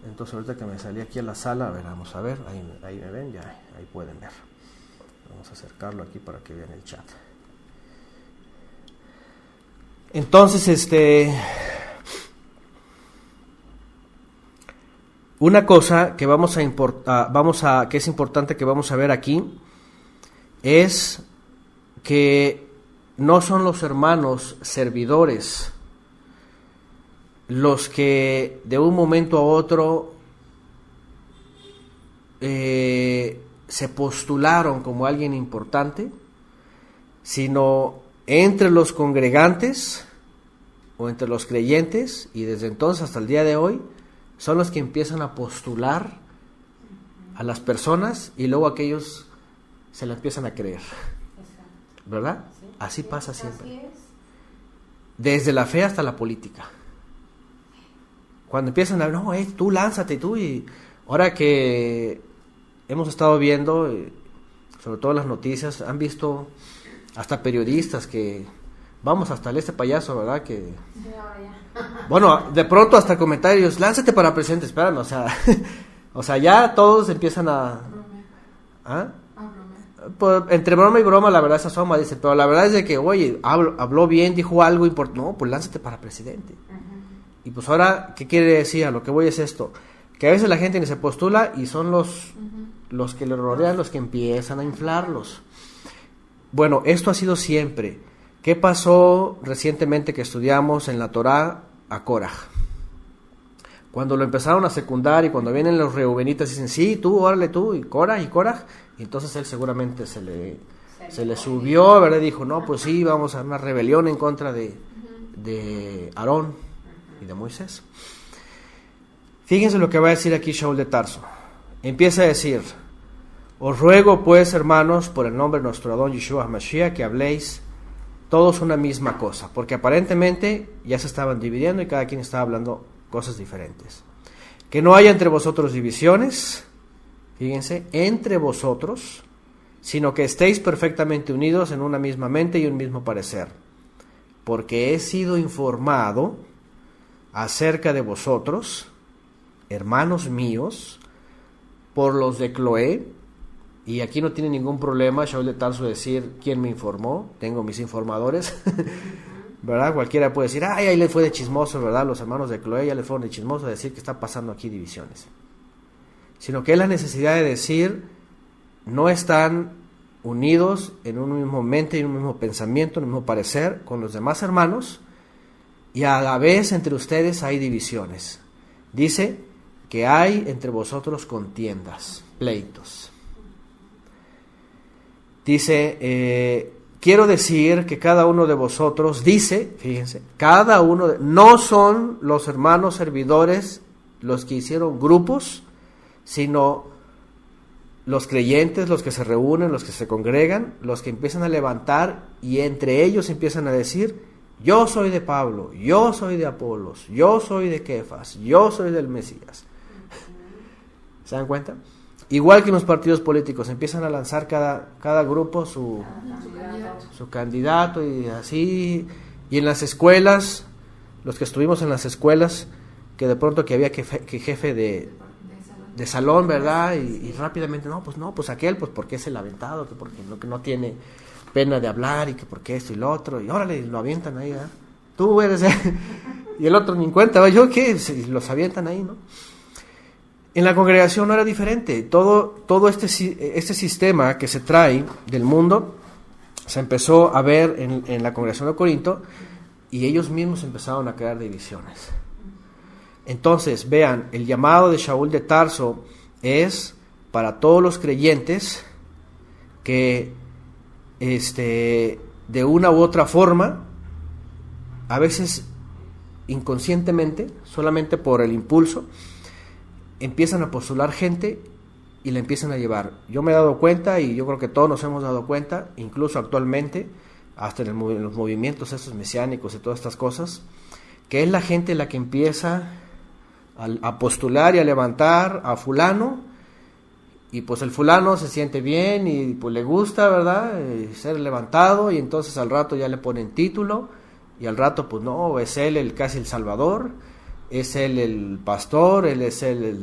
Entonces ahorita que me salí aquí a la sala, a ver, vamos a ver, ahí me ven, ya, ahí pueden ver. Vamos a acercarlo aquí para que vean el chat. Entonces, una cosa que que es importante que vamos a ver aquí es que no son los hermanos servidores los que de un momento a otro se postularon como alguien importante, sino entre los congregantes o entre los creyentes, y desde entonces hasta el día de hoy son los que empiezan a postular a las personas y luego aquellos se la empiezan a creer, ¿verdad? Así pasa siempre, desde la fe hasta la política. Cuando empiezan a no, tú lánzate tú, y ahora que hemos estado viendo, sobre todo las noticias, han visto hasta periodistas que, vamos hasta este payaso, ¿verdad? Que, bueno, de pronto hasta comentarios, lánzate para presidente, espérame, o sea, ya todos empiezan a... ¿Ah? Pues, entre broma y broma, la verdad se asoma, dice, pero la verdad es de que, oye, habló bien, dijo algo importante, no, pues lánzate para presidente. Y pues ahora, ¿qué quiere decir? A lo que voy es esto, que a veces la gente ni se postula y son los que le rodean los que empiezan a inflarlos. Bueno, esto ha sido siempre. ¿Qué pasó recientemente que estudiamos en la Torá a Koraj? Cuando lo empezaron a secundar y cuando vienen los reubenitas y dicen, sí, tú, órale tú, y Koraj, y entonces él seguramente se le subió, ¿verdad? Y dijo, no, pues sí, vamos a una rebelión en contra de Aarón y de Moisés. Fíjense lo que va a decir aquí Shaul de Tarso. Empieza a decir, os ruego pues, hermanos, por el nombre de nuestro Adón Yeshua HaMashiach, que habléis todos una misma cosa, porque aparentemente ya se estaban dividiendo y cada quien estaba hablando cosas diferentes. Que no haya entre vosotros divisiones, fíjense, entre vosotros, sino que estéis perfectamente unidos en una misma mente y un mismo parecer, porque he sido informado acerca de vosotros, hermanos míos, por los de Cloé, y aquí no tiene ningún problema Shaul de Tarso decir quién me informó, tengo mis informadores, ¿verdad? Cualquiera puede decir, ay, ahí le fue de chismoso, ¿verdad? Los hermanos de Cloé ya le fueron de chismoso a decir que está pasando aquí divisiones. Sino que es la necesidad de decir, no están unidos en un mismo mente y un mismo pensamiento, en un mismo parecer con los demás hermanos, y a la vez entre ustedes hay divisiones. Dice que hay entre vosotros contiendas, pleitos. Dice, quiero decir que cada uno de vosotros, dice, fíjense, no son los hermanos servidores los que hicieron grupos, sino los creyentes, los que se reúnen, los que se congregan, los que empiezan a levantar y entre ellos empiezan a decir, yo soy de Pablo, yo soy de Apolos, yo soy de Kefas, yo soy del Mesías. ¿Se dan cuenta? Igual que en los partidos políticos, empiezan a lanzar cada grupo su candidato y así. Y en las escuelas, los que estuvimos en las escuelas, que de pronto que había que jefe de salón, ¿verdad? Y rápidamente, no, pues aquel, pues porque es el aventado, que porque no tiene pena de hablar y que porque esto y lo otro. Y órale, lo avientan ahí, ¿verdad? Tú eres... y el otro ni en cuenta, ¿yo qué? Los avientan ahí, ¿no? En la congregación no era diferente. Todo este sistema que se trae del mundo se empezó a ver en la congregación de Corinto, y ellos mismos empezaron a crear divisiones. Entonces, vean, el llamado de Shaul de Tarso es para todos los creyentes que de una u otra forma, a veces inconscientemente, solamente por el impulso, empiezan a postular gente y la empiezan a llevar. Yo me he dado cuenta, y yo creo que todos nos hemos dado cuenta, incluso actualmente, hasta en los movimientos estos mesiánicos y todas estas cosas, que es la gente la que empieza a postular y a levantar a fulano, y pues el fulano se siente bien y pues le gusta, ¿verdad?, ser levantado, y entonces al rato ya le ponen título, y al rato pues no, es él casi el salvador, es él el pastor, él es el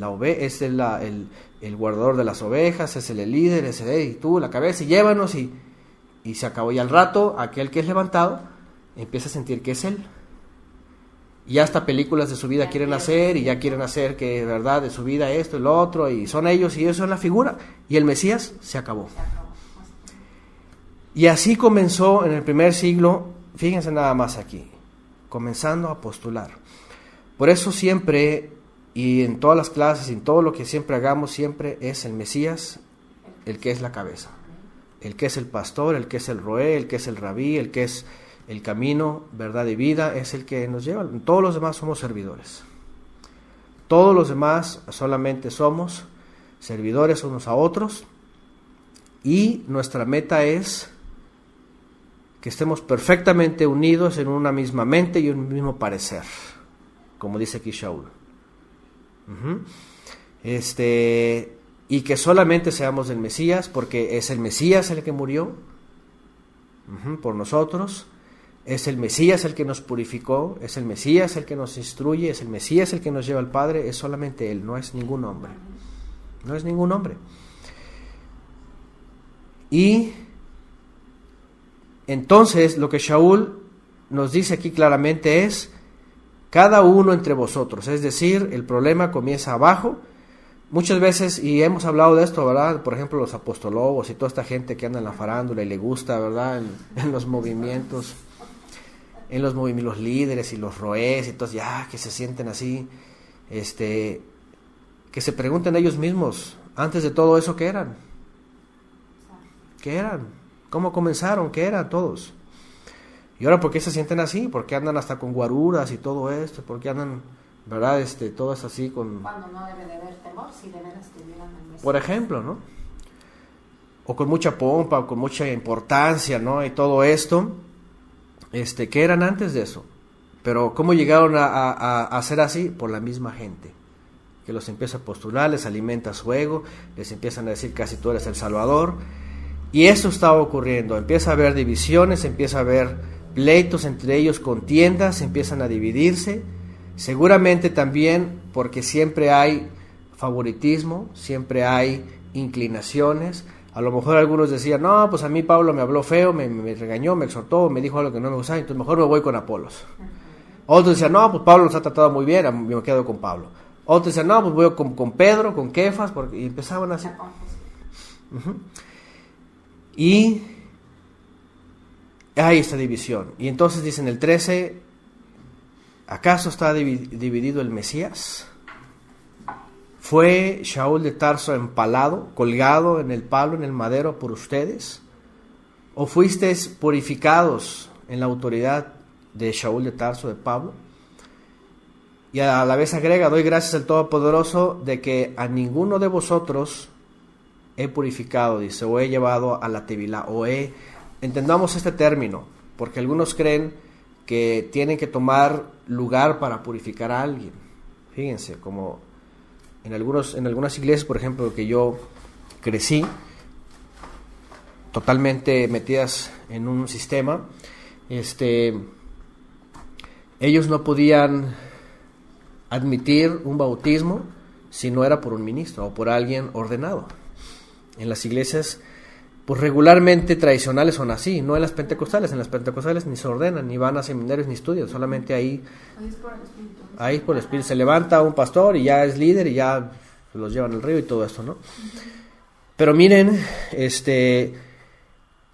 guardador de las ovejas, es el líder, es él, y tú la cabeza, y llévanos, y se acabó. Y al rato aquel que es levantado empieza a sentir que es él. Y hasta películas de su vida quieren hacer, y ya quieren hacer que, verdad, de su vida esto y lo otro, y son ellos, y eso es la figura, y el Mesías se acabó. Y así comenzó en el primer siglo, fíjense nada más aquí, comenzando a postular. Por eso siempre, y en todas las clases, y en todo lo que siempre hagamos, siempre es el Mesías el que es la cabeza, el que es el pastor, el que es el roé, el que es el rabí, el que es el camino, verdad y vida, es el que nos lleva. Todos los demás somos servidores. Todos los demás solamente somos servidores unos a otros, y nuestra meta es que estemos perfectamente unidos en una misma mente y un mismo parecer, como dice aquí Shaul. Y que solamente seamos del Mesías, porque es el Mesías el que murió por nosotros, es el Mesías el que nos purificó, es el Mesías el que nos instruye, es el Mesías el que nos lleva al Padre, es solamente Él, no es ningún hombre. No es ningún hombre. Y entonces lo que Shaul nos dice aquí claramente es: cada uno entre vosotros, es decir, el problema comienza abajo. Muchas veces, y hemos hablado de esto, ¿verdad? Por ejemplo, los apostolobos y toda esta gente que anda en la farándula y le gusta, ¿verdad? En los movimientos, los líderes y los roés, y entonces ya que se sienten así, que se pregunten ellos mismos, antes de todo eso, ¿qué eran? ¿Qué eran? ¿Cómo comenzaron? ¿Qué eran todos? Y ahora, ¿por qué se sienten así? ¿Por qué andan hasta con guaruras y todo esto? ¿Por qué andan, verdad, todas así con... Cuando no debe de haber temor, si de veras tuvieran el Mesías. Por ejemplo, ¿no? O con mucha pompa, o con mucha importancia, ¿no? Y todo esto, ¿qué eran antes de eso? Pero ¿cómo llegaron a ser así? Por la misma gente, que los empieza a postular, les alimenta su ego, les empiezan a decir casi tú eres el Salvador. Y esto está ocurriendo, empieza a haber divisiones, empieza a haber pleitos entre ellos, contiendas, empiezan a dividirse, seguramente también porque siempre hay favoritismo, siempre hay inclinaciones. A lo mejor algunos decían, no, pues a mí Pablo me habló feo, me regañó, me exhortó, me dijo algo que no me gustaba, entonces mejor me voy con Apolos. Otros decían, no, pues Pablo nos ha tratado muy bien, yo me quedo con Pablo. Otros decían, no, pues voy con Pedro, con Kefas, y empezaban así. Y hay esta división. Y entonces dicen el 13, ¿acaso está dividido el Mesías? ¿Fue Shaul de Tarso empalado, colgado en el palo, en el madero por ustedes? ¿O fuisteis purificados en la autoridad de Shaul de Tarso, de Pablo? Y a la vez agrega, doy gracias al Todopoderoso de que a ninguno de vosotros he purificado, dice, o he llevado a la tevilá, entendamos este término, porque algunos creen que tienen que tomar lugar para purificar a alguien. Fíjense, como en algunas iglesias, por ejemplo, que yo crecí, totalmente metidas en un sistema, ellos no podían admitir un bautismo si no era por un ministro o por alguien ordenado. En las iglesias, pues regularmente tradicionales son así, no en las pentecostales. En las pentecostales ni se ordenan, ni van a seminarios, ni estudian, solamente ahí es por el Espíritu. Ahí es por el Espíritu. Se levanta un pastor y ya es líder y ya se los llevan al río y todo esto, ¿no? Pero miren, que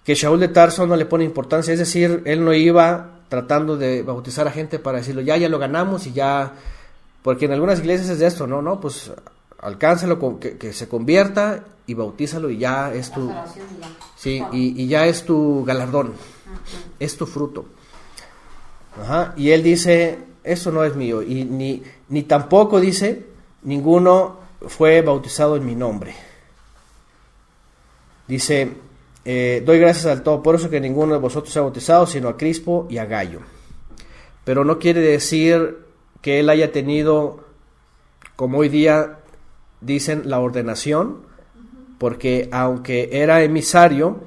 Shaul de Tarso no le pone importancia, es decir, él no iba tratando de bautizar a gente para decirlo, ya lo ganamos y ya, porque en algunas iglesias es de esto, no, pues alcánzalo, que se convierta y bautízalo y ya es tu, sí, y ya es tu galardón, es tu fruto. Ajá. Y él dice, eso no es mío, y ni tampoco dice, ninguno fue bautizado en mi nombre. Dice, doy gracias al Todopoderoso que ninguno de vosotros sea bautizado, sino a Crispo y a Gayo. Pero no quiere decir que él haya tenido, como hoy día dicen, la ordenación, porque aunque era emisario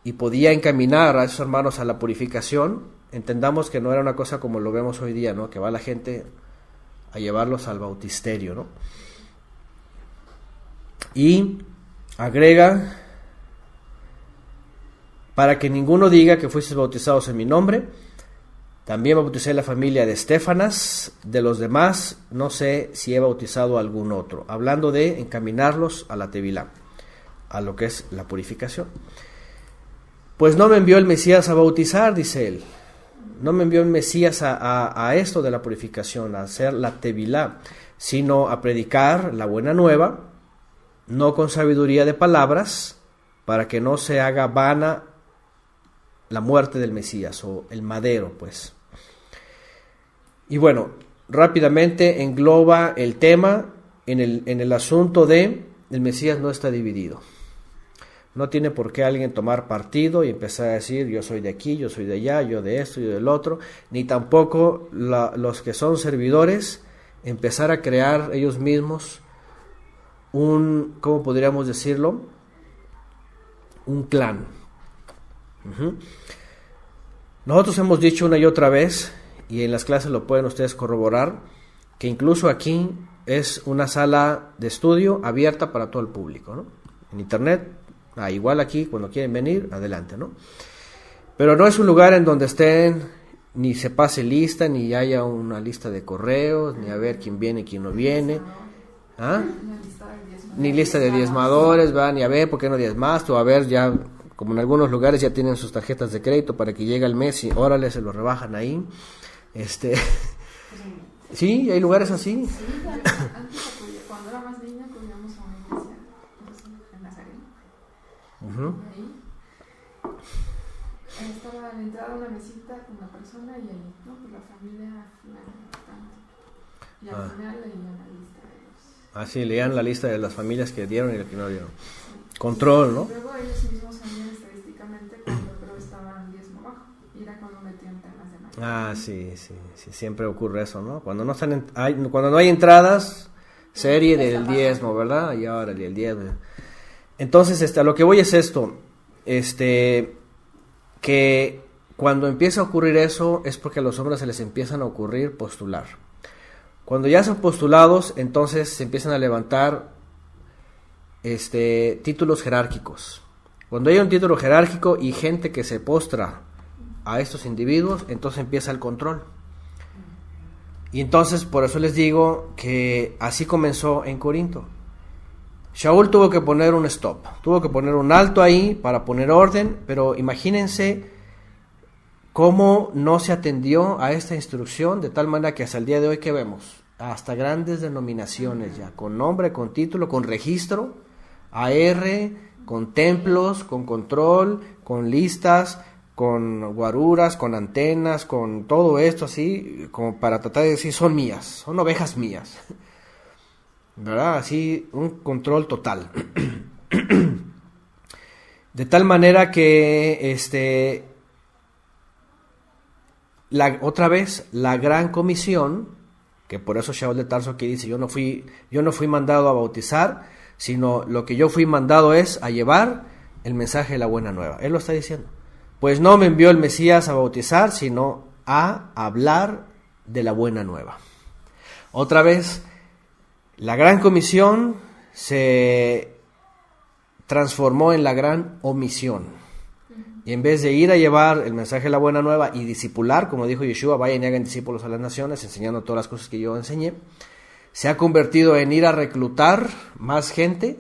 y podía encaminar a esos hermanos a la purificación, entendamos que no era una cosa como lo vemos hoy día, ¿no? Que va la gente a llevarlos al bautisterio, ¿no? Y agrega, para que ninguno diga que fuisteis bautizados en mi nombre, también bauticé la familia de Estéfanas, de los demás no sé si he bautizado a algún otro, hablando de encaminarlos a la tevilá, a lo que es la purificación. Pues no me envió el Mesías a bautizar, dice él, no me envió el Mesías a esto de la purificación, a hacer la tevilá, sino a predicar la buena nueva, no con sabiduría de palabras, para que no se haga vana la muerte del Mesías, o el madero, pues. Y bueno, rápidamente engloba el tema en el asunto de el Mesías no está dividido. No tiene por qué alguien tomar partido y empezar a decir yo soy de aquí, yo soy de allá, yo de esto, yo del otro, ni tampoco los que son servidores empezar a crear ellos mismos ¿cómo podríamos decirlo? Un clan. Nosotros hemos dicho una y otra vez, y en las clases lo pueden ustedes corroborar, que incluso aquí es una sala de estudio abierta para todo el público, ¿no? En internet, igual aquí, cuando quieren venir, adelante, ¿no? Pero no es un lugar en donde estén, ni se pase lista, ni haya una lista de correos, ni a ver quién viene y quién no viene. ¿Ah? Ni lista de diezmadores, ni a ver por qué no diezmas, o a ver ya, como en algunos lugares ya tienen sus tarjetas de crédito para que llegue el mes y órale, se lo rebajan ahí. Sí, hay lugares así. Sí, antes cuando era más niña acudíamos a una iglesia en Nazaret. Y ahí estaba a la entrada una mesita con la persona y ahí, ¿no? Pues la familia tanto. Y al final leían la lista de los... Sí, leían la lista de las familias que dieron y las que no dieron. Control, ¿no? Luego ellos mismos sabían estadísticamente cuando pero estaban diezmo bajo. Y era cuando metían temas de magia. Sí, siempre ocurre eso, ¿no? Cuando no cuando no hay entradas, serie del diezmo, ¿verdad? Y ahora el diezmo. Entonces, a lo que voy es esto, que cuando empieza a ocurrir eso es porque a los hombres se les empiezan a ocurrir postular. Cuando ya son postulados, entonces se empiezan a levantar títulos jerárquicos. Cuando hay un título jerárquico y gente que se postra a estos individuos, entonces empieza el control. Y entonces por eso les digo que así comenzó en Corinto. Shaul tuvo que poner un stop, tuvo que poner un alto ahí para poner orden, pero imagínense cómo no se atendió a esta instrucción, de tal manera que hasta el día de hoy, ¿qué vemos? Hasta grandes denominaciones ya, con nombre, con título, con registro, AR, con templos, con control, con listas, con guaruras, con antenas, con todo esto así, como para tratar de decir son mías, son ovejas mías, ¿verdad? Así, un control total. De tal manera que otra vez la gran comisión, que por eso Shaul de Tarso aquí dice yo no fui mandado a bautizar, sino lo que yo fui mandado es a llevar el mensaje de la buena nueva. Él lo está diciendo. Pues no me envió el Mesías a bautizar, sino a hablar de la buena nueva. Otra vez, la gran comisión se transformó en la gran omisión. Y en vez de ir a llevar el mensaje de la buena nueva y discipular, como dijo Yeshua, vayan y hagan discípulos a las naciones, enseñando todas las cosas que yo enseñé, se ha convertido en ir a reclutar más gente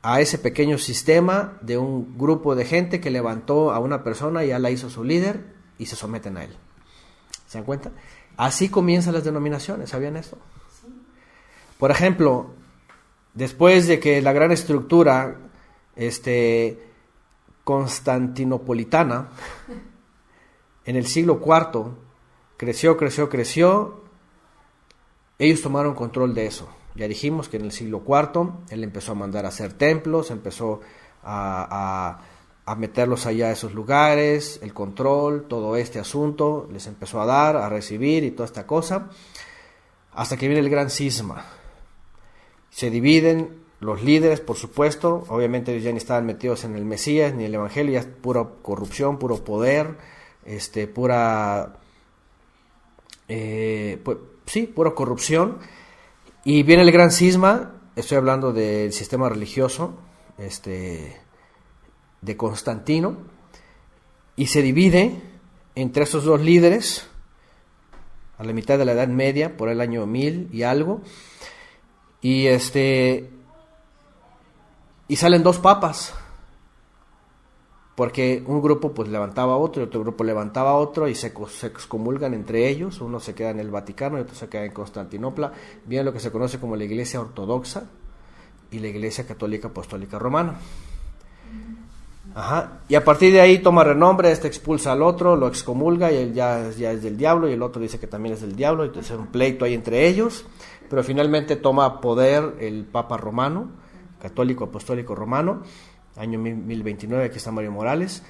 a ese pequeño sistema de un grupo de gente que levantó a una persona y ya la hizo su líder y se someten a él. ¿Se dan cuenta? Así comienzan las denominaciones, ¿sabían esto? Por ejemplo, después de que la gran estructura constantinopolitana en el siglo IV creció, ellos tomaron control de eso. Ya dijimos que en el siglo IV él empezó a mandar a hacer templos, empezó a meterlos allá a esos lugares, el control, todo este asunto, les empezó a dar, a recibir y toda esta cosa, hasta que viene el gran cisma. Se dividen los líderes, por supuesto, obviamente ellos ya ni estaban metidos en el Mesías ni el Evangelio, ya es pura corrupción, puro poder, pura corrupción. Y viene el gran cisma, estoy hablando del sistema religioso de Constantino, y se divide entre esos dos líderes a la mitad de la Edad Media, por el año 1000 y algo, y salen dos papas, porque un grupo pues levantaba a otro y otro grupo levantaba a otro y se excomulgan entre ellos. Uno se queda en el Vaticano y otro se queda en Constantinopla. Viene lo que se conoce como la Iglesia Ortodoxa y la Iglesia Católica Apostólica Romana. Y a partir de ahí toma renombre, expulsa al otro, lo excomulga y él ya es del diablo, y el otro dice que también es del diablo, y entonces hay un pleito ahí entre ellos, pero finalmente toma poder el Papa Romano, Católico Apostólico Romano, año 1029, aquí está Mario Morales,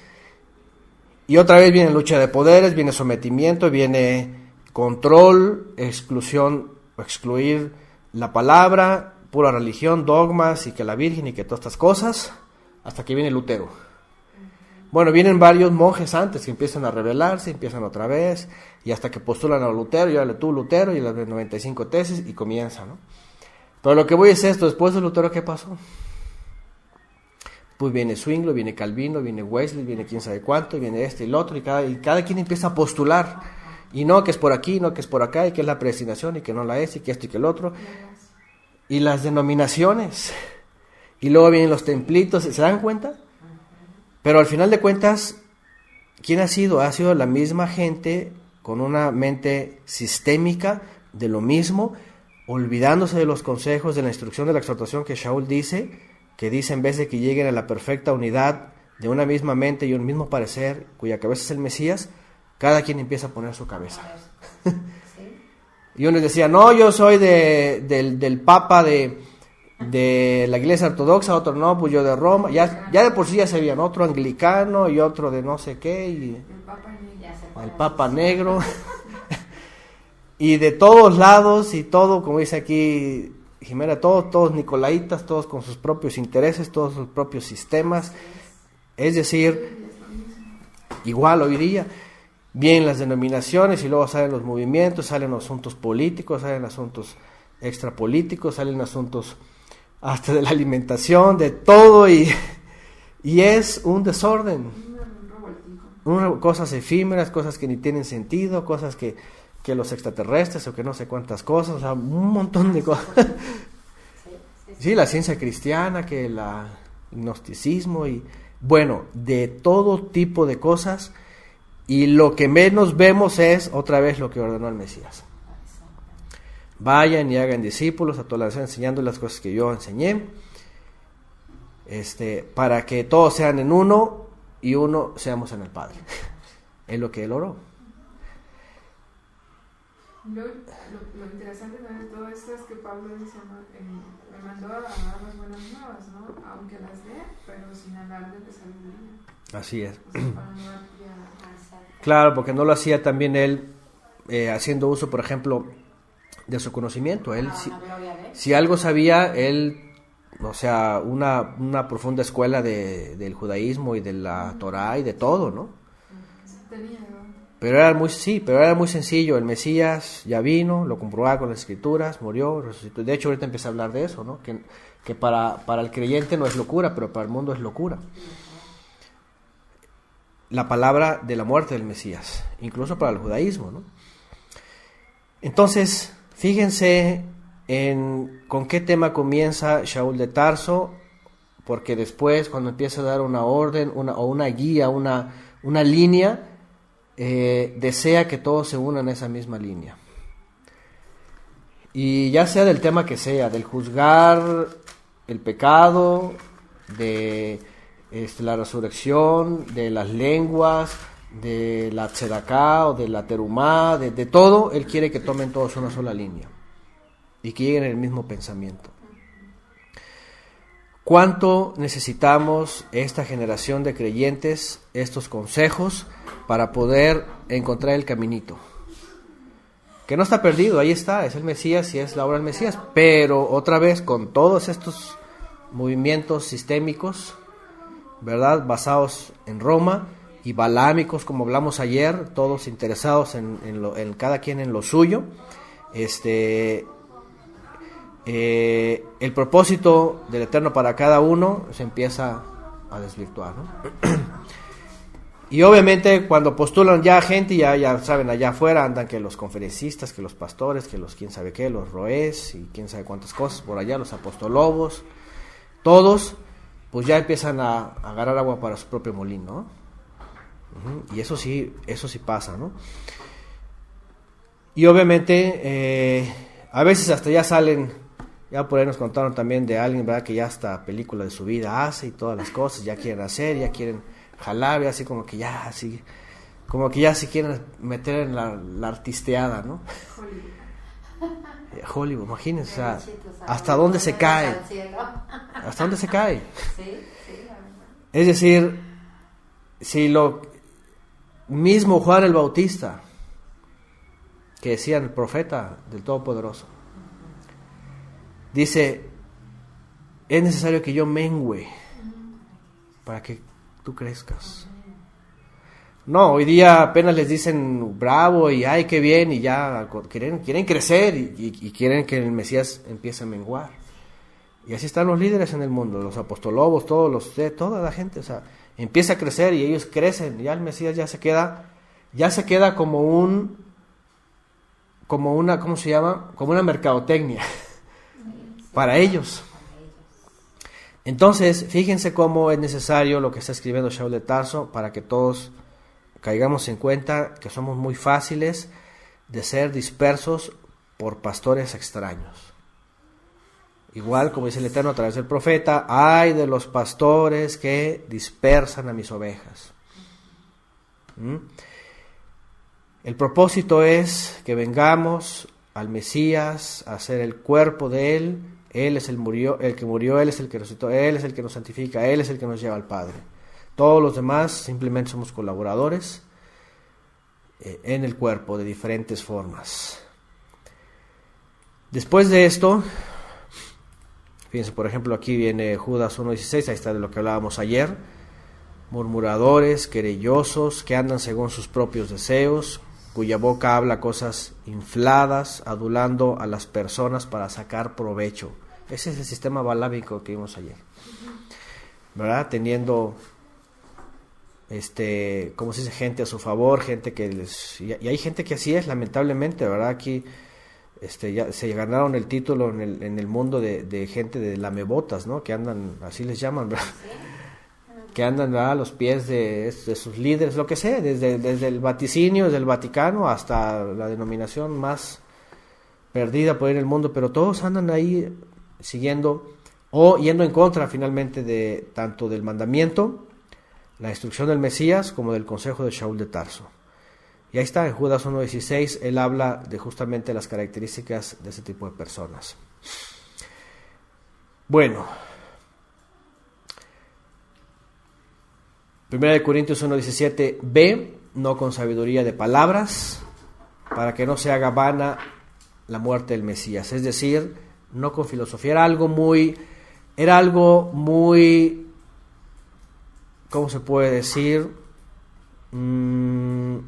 y otra vez viene lucha de poderes, viene sometimiento, viene control, exclusión, excluir la palabra, pura religión, dogmas, y que la Virgen y que todas estas cosas, hasta que viene Lutero. Bueno, vienen varios monjes antes que empiezan a rebelarse, empiezan otra vez, y hasta que postulan a Lutero, y ahora tú Lutero, y las 95 tesis, y comienza, ¿no? Pero lo que voy es esto, después de Lutero, ¿qué pasó? Pues viene Zwinglio, viene Calvino, viene Wesley, viene quién sabe cuánto, y viene este y el otro, y cada quien empieza a postular, y no, que es por aquí, no, que es por acá, y que es la predestinación, y que no la es, y que esto y que el otro, y las denominaciones, y luego vienen los templitos, ¿se dan cuenta? Pero al final de cuentas, ¿quién ha sido? Ha sido la misma gente con una mente sistémica de lo mismo, olvidándose de los consejos, de la instrucción, de la exhortación que Shaul dice, que dice en vez de que lleguen a la perfecta unidad de una misma mente y un mismo parecer, cuya cabeza es el Mesías, cada quien empieza a poner su cabeza. Y uno decía, no, yo soy del Papa de la Iglesia Ortodoxa, otro no, pues yo de Roma, ya de por sí ya se veían otro anglicano y otro de no sé qué, y el Papa Negro, y de todos lados, y todo, como dice aquí Jimena, todos nicolaitas, todos con sus propios intereses, todos sus propios sistemas, es decir, igual hoy día, vienen las denominaciones y luego salen los movimientos, salen los asuntos políticos, salen asuntos extrapolíticos, salen asuntos hasta de la alimentación, de todo, y es un desorden, cosas efímeras, cosas que ni tienen sentido, cosas que los extraterrestres o que no sé cuántas cosas, o sea, un montón de cosas. Sí, la ciencia cristiana, que el gnosticismo, y bueno, de todo tipo de cosas, y lo que menos vemos es otra vez lo que ordenó el Mesías. Vayan y hagan discípulos a todas las naciones, enseñando las cosas que yo enseñé, para que todos sean en uno y uno seamos en el Padre. Es lo que él oró. Lo interesante de todo esto es que Pablo dice, me mandó a dar las buenas nuevas, ¿no? Aunque las dé, pero sin alarde de sabiduría. Así es. O sea, para no dar Claro, porque no lo hacía también él haciendo uso, por ejemplo, de su conocimiento. Él, si algo sabía, él, o sea, una profunda escuela del judaísmo y de la Torá y de todo, ¿no? tenía, ¿no? Pero era muy sencillo. El Mesías ya vino, lo comprobaba con las Escrituras, murió, resucitó. De hecho, ahorita empecé a hablar de eso, ¿no? Que para el creyente no es locura, pero para el mundo es locura. La palabra de la muerte del Mesías, incluso para el judaísmo, ¿no? Entonces, fíjense ¿Con qué tema comienza Shaul de Tarso? Porque después, cuando empieza a dar una orden, una guía, una línea, desea que todos se unan a esa misma línea. Y ya sea del tema que sea, del juzgar el pecado, de la resurrección, de las lenguas, de la tzedaká o de la terumá, de todo, él quiere que tomen todos una sola línea y que lleguen al mismo pensamiento. ¿Cuánto necesitamos esta generación de creyentes, estos consejos, para poder encontrar el caminito? Que no está perdido, ahí está, es el Mesías y es la obra del Mesías, pero otra vez con todos estos movimientos sistémicos, ¿verdad?, basados en Roma, y balámicos, como hablamos ayer, todos interesados en cada quien en lo suyo, el propósito del Eterno para cada uno se empieza a desvirtuar, ¿no? Y obviamente cuando postulan ya gente, ya saben, allá afuera andan que los conferencistas, que los pastores, que los quién sabe qué, los roés y quién sabe cuántas cosas por allá, los apostolobos, todos, pues ya empiezan a agarrar agua para su propio molino, ¿no? Y eso sí pasa, ¿no? Y obviamente a veces hasta ya salen, ya por ahí nos contaron también de alguien, ¿verdad?, que ya hasta película de su vida hace y todas las cosas, ya quieren hacer, ya quieren jalar, así como que ya se quieren meter en la artisteada, ¿no? Hollywood, imagínense, o sea, ¿hasta dónde se cae? ¿Hasta dónde se cae? Es decir, si lo mismo Juan el Bautista, que decía el profeta del Todopoderoso, dice, es necesario que yo mengüe para que tú crezcas. No, hoy día apenas les dicen bravo y ay, qué bien, y ya quieren crecer y quieren que el Mesías empiece a menguar. Y así están los líderes en el mundo, los apostolobos, toda la gente, o sea, empieza a crecer y ellos crecen, y ya el Mesías ya se queda como una, ¿cómo se llama?, como una mercadotecnia para ellos. Entonces, fíjense cómo es necesario lo que está escribiendo Shaul de Tarso para que todos caigamos en cuenta que somos muy fáciles de ser dispersos por pastores extraños. Igual, como dice el Eterno a través del profeta, ay de los pastores que dispersan a mis ovejas. El propósito es que vengamos al Mesías a ser el cuerpo de Él. Él es el que murió, Él es el que resucitó, Él es el que nos santifica, Él es el que nos lleva al Padre. Todos los demás simplemente somos colaboradores en el cuerpo de diferentes formas. Después de esto, fíjense, por ejemplo, aquí viene Judas 1:16, ahí está de lo que hablábamos ayer. Murmuradores, querellosos, que andan según sus propios deseos, cuya boca habla cosas infladas, adulando a las personas para sacar provecho. Ese es el sistema balámico que vimos ayer, ¿verdad? Teniendo, como se dice, gente a su favor, gente que y hay gente que así es, lamentablemente, ¿verdad? Aquí ya se ganaron el título en el mundo de gente de lamebotas, ¿no? Que andan, así les llaman, ¿verdad? Que andan a los pies de sus líderes, lo que sea, desde el vaticinio, desde el Vaticano hasta la denominación más perdida por ahí en el mundo, pero todos andan ahí siguiendo o yendo en contra finalmente de tanto del mandamiento, la instrucción del Mesías, como del consejo de Shaul de Tarso. Y ahí está, en Judas 1:16, él habla de justamente las características de ese tipo de personas. Bueno, 1 Corintios 1:17, ve, no con sabiduría de palabras, para que no se haga vana la muerte del Mesías. Es decir, no con filosofía, era algo muy, ¿cómo se puede decir? Muy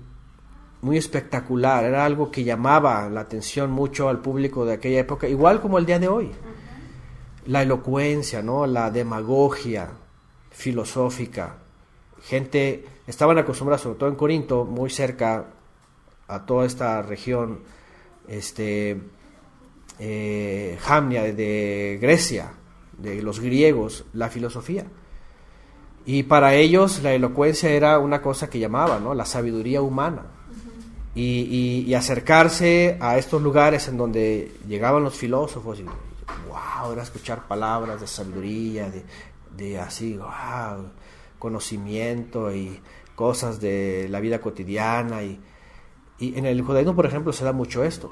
espectacular, era algo que llamaba la atención mucho al público de aquella época, igual como el día de hoy. La elocuencia, ¿no? La demagogia filosófica. Gente, estaban acostumbrados, sobre todo en Corinto, muy cerca a toda esta región Jamnia, de Grecia, de los griegos, la filosofía. Y para ellos la elocuencia era una cosa que llamaban, ¿no?, la sabiduría humana. Y acercarse a estos lugares en donde llegaban los filósofos y wow, era escuchar palabras de sabiduría, de así, wow, conocimiento y cosas de la vida cotidiana. Y en el judaísmo, por ejemplo, se da mucho esto.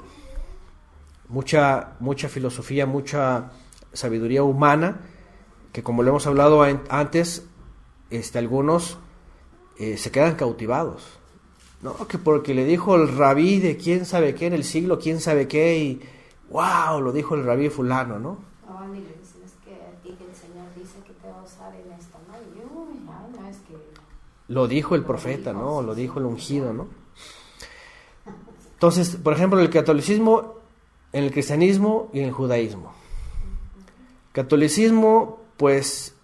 Mucha filosofía, mucha sabiduría humana, que como lo hemos hablado antes, algunos se quedan cautivados. No, que porque le dijo el rabí de quién sabe qué en el siglo, quién sabe qué, y wow, lo dijo el rabí fulano, ¿no? Y le dicen, es que a ti que el Señor dice que te va a usar en esto, ¿no? Y uy, ay, no, es que... Lo dijo el profeta, ¿no? Lo dijo el ungido, ¿no? Entonces, por ejemplo, en el catolicismo, en el cristianismo y en el judaísmo. Catolicismo, pues,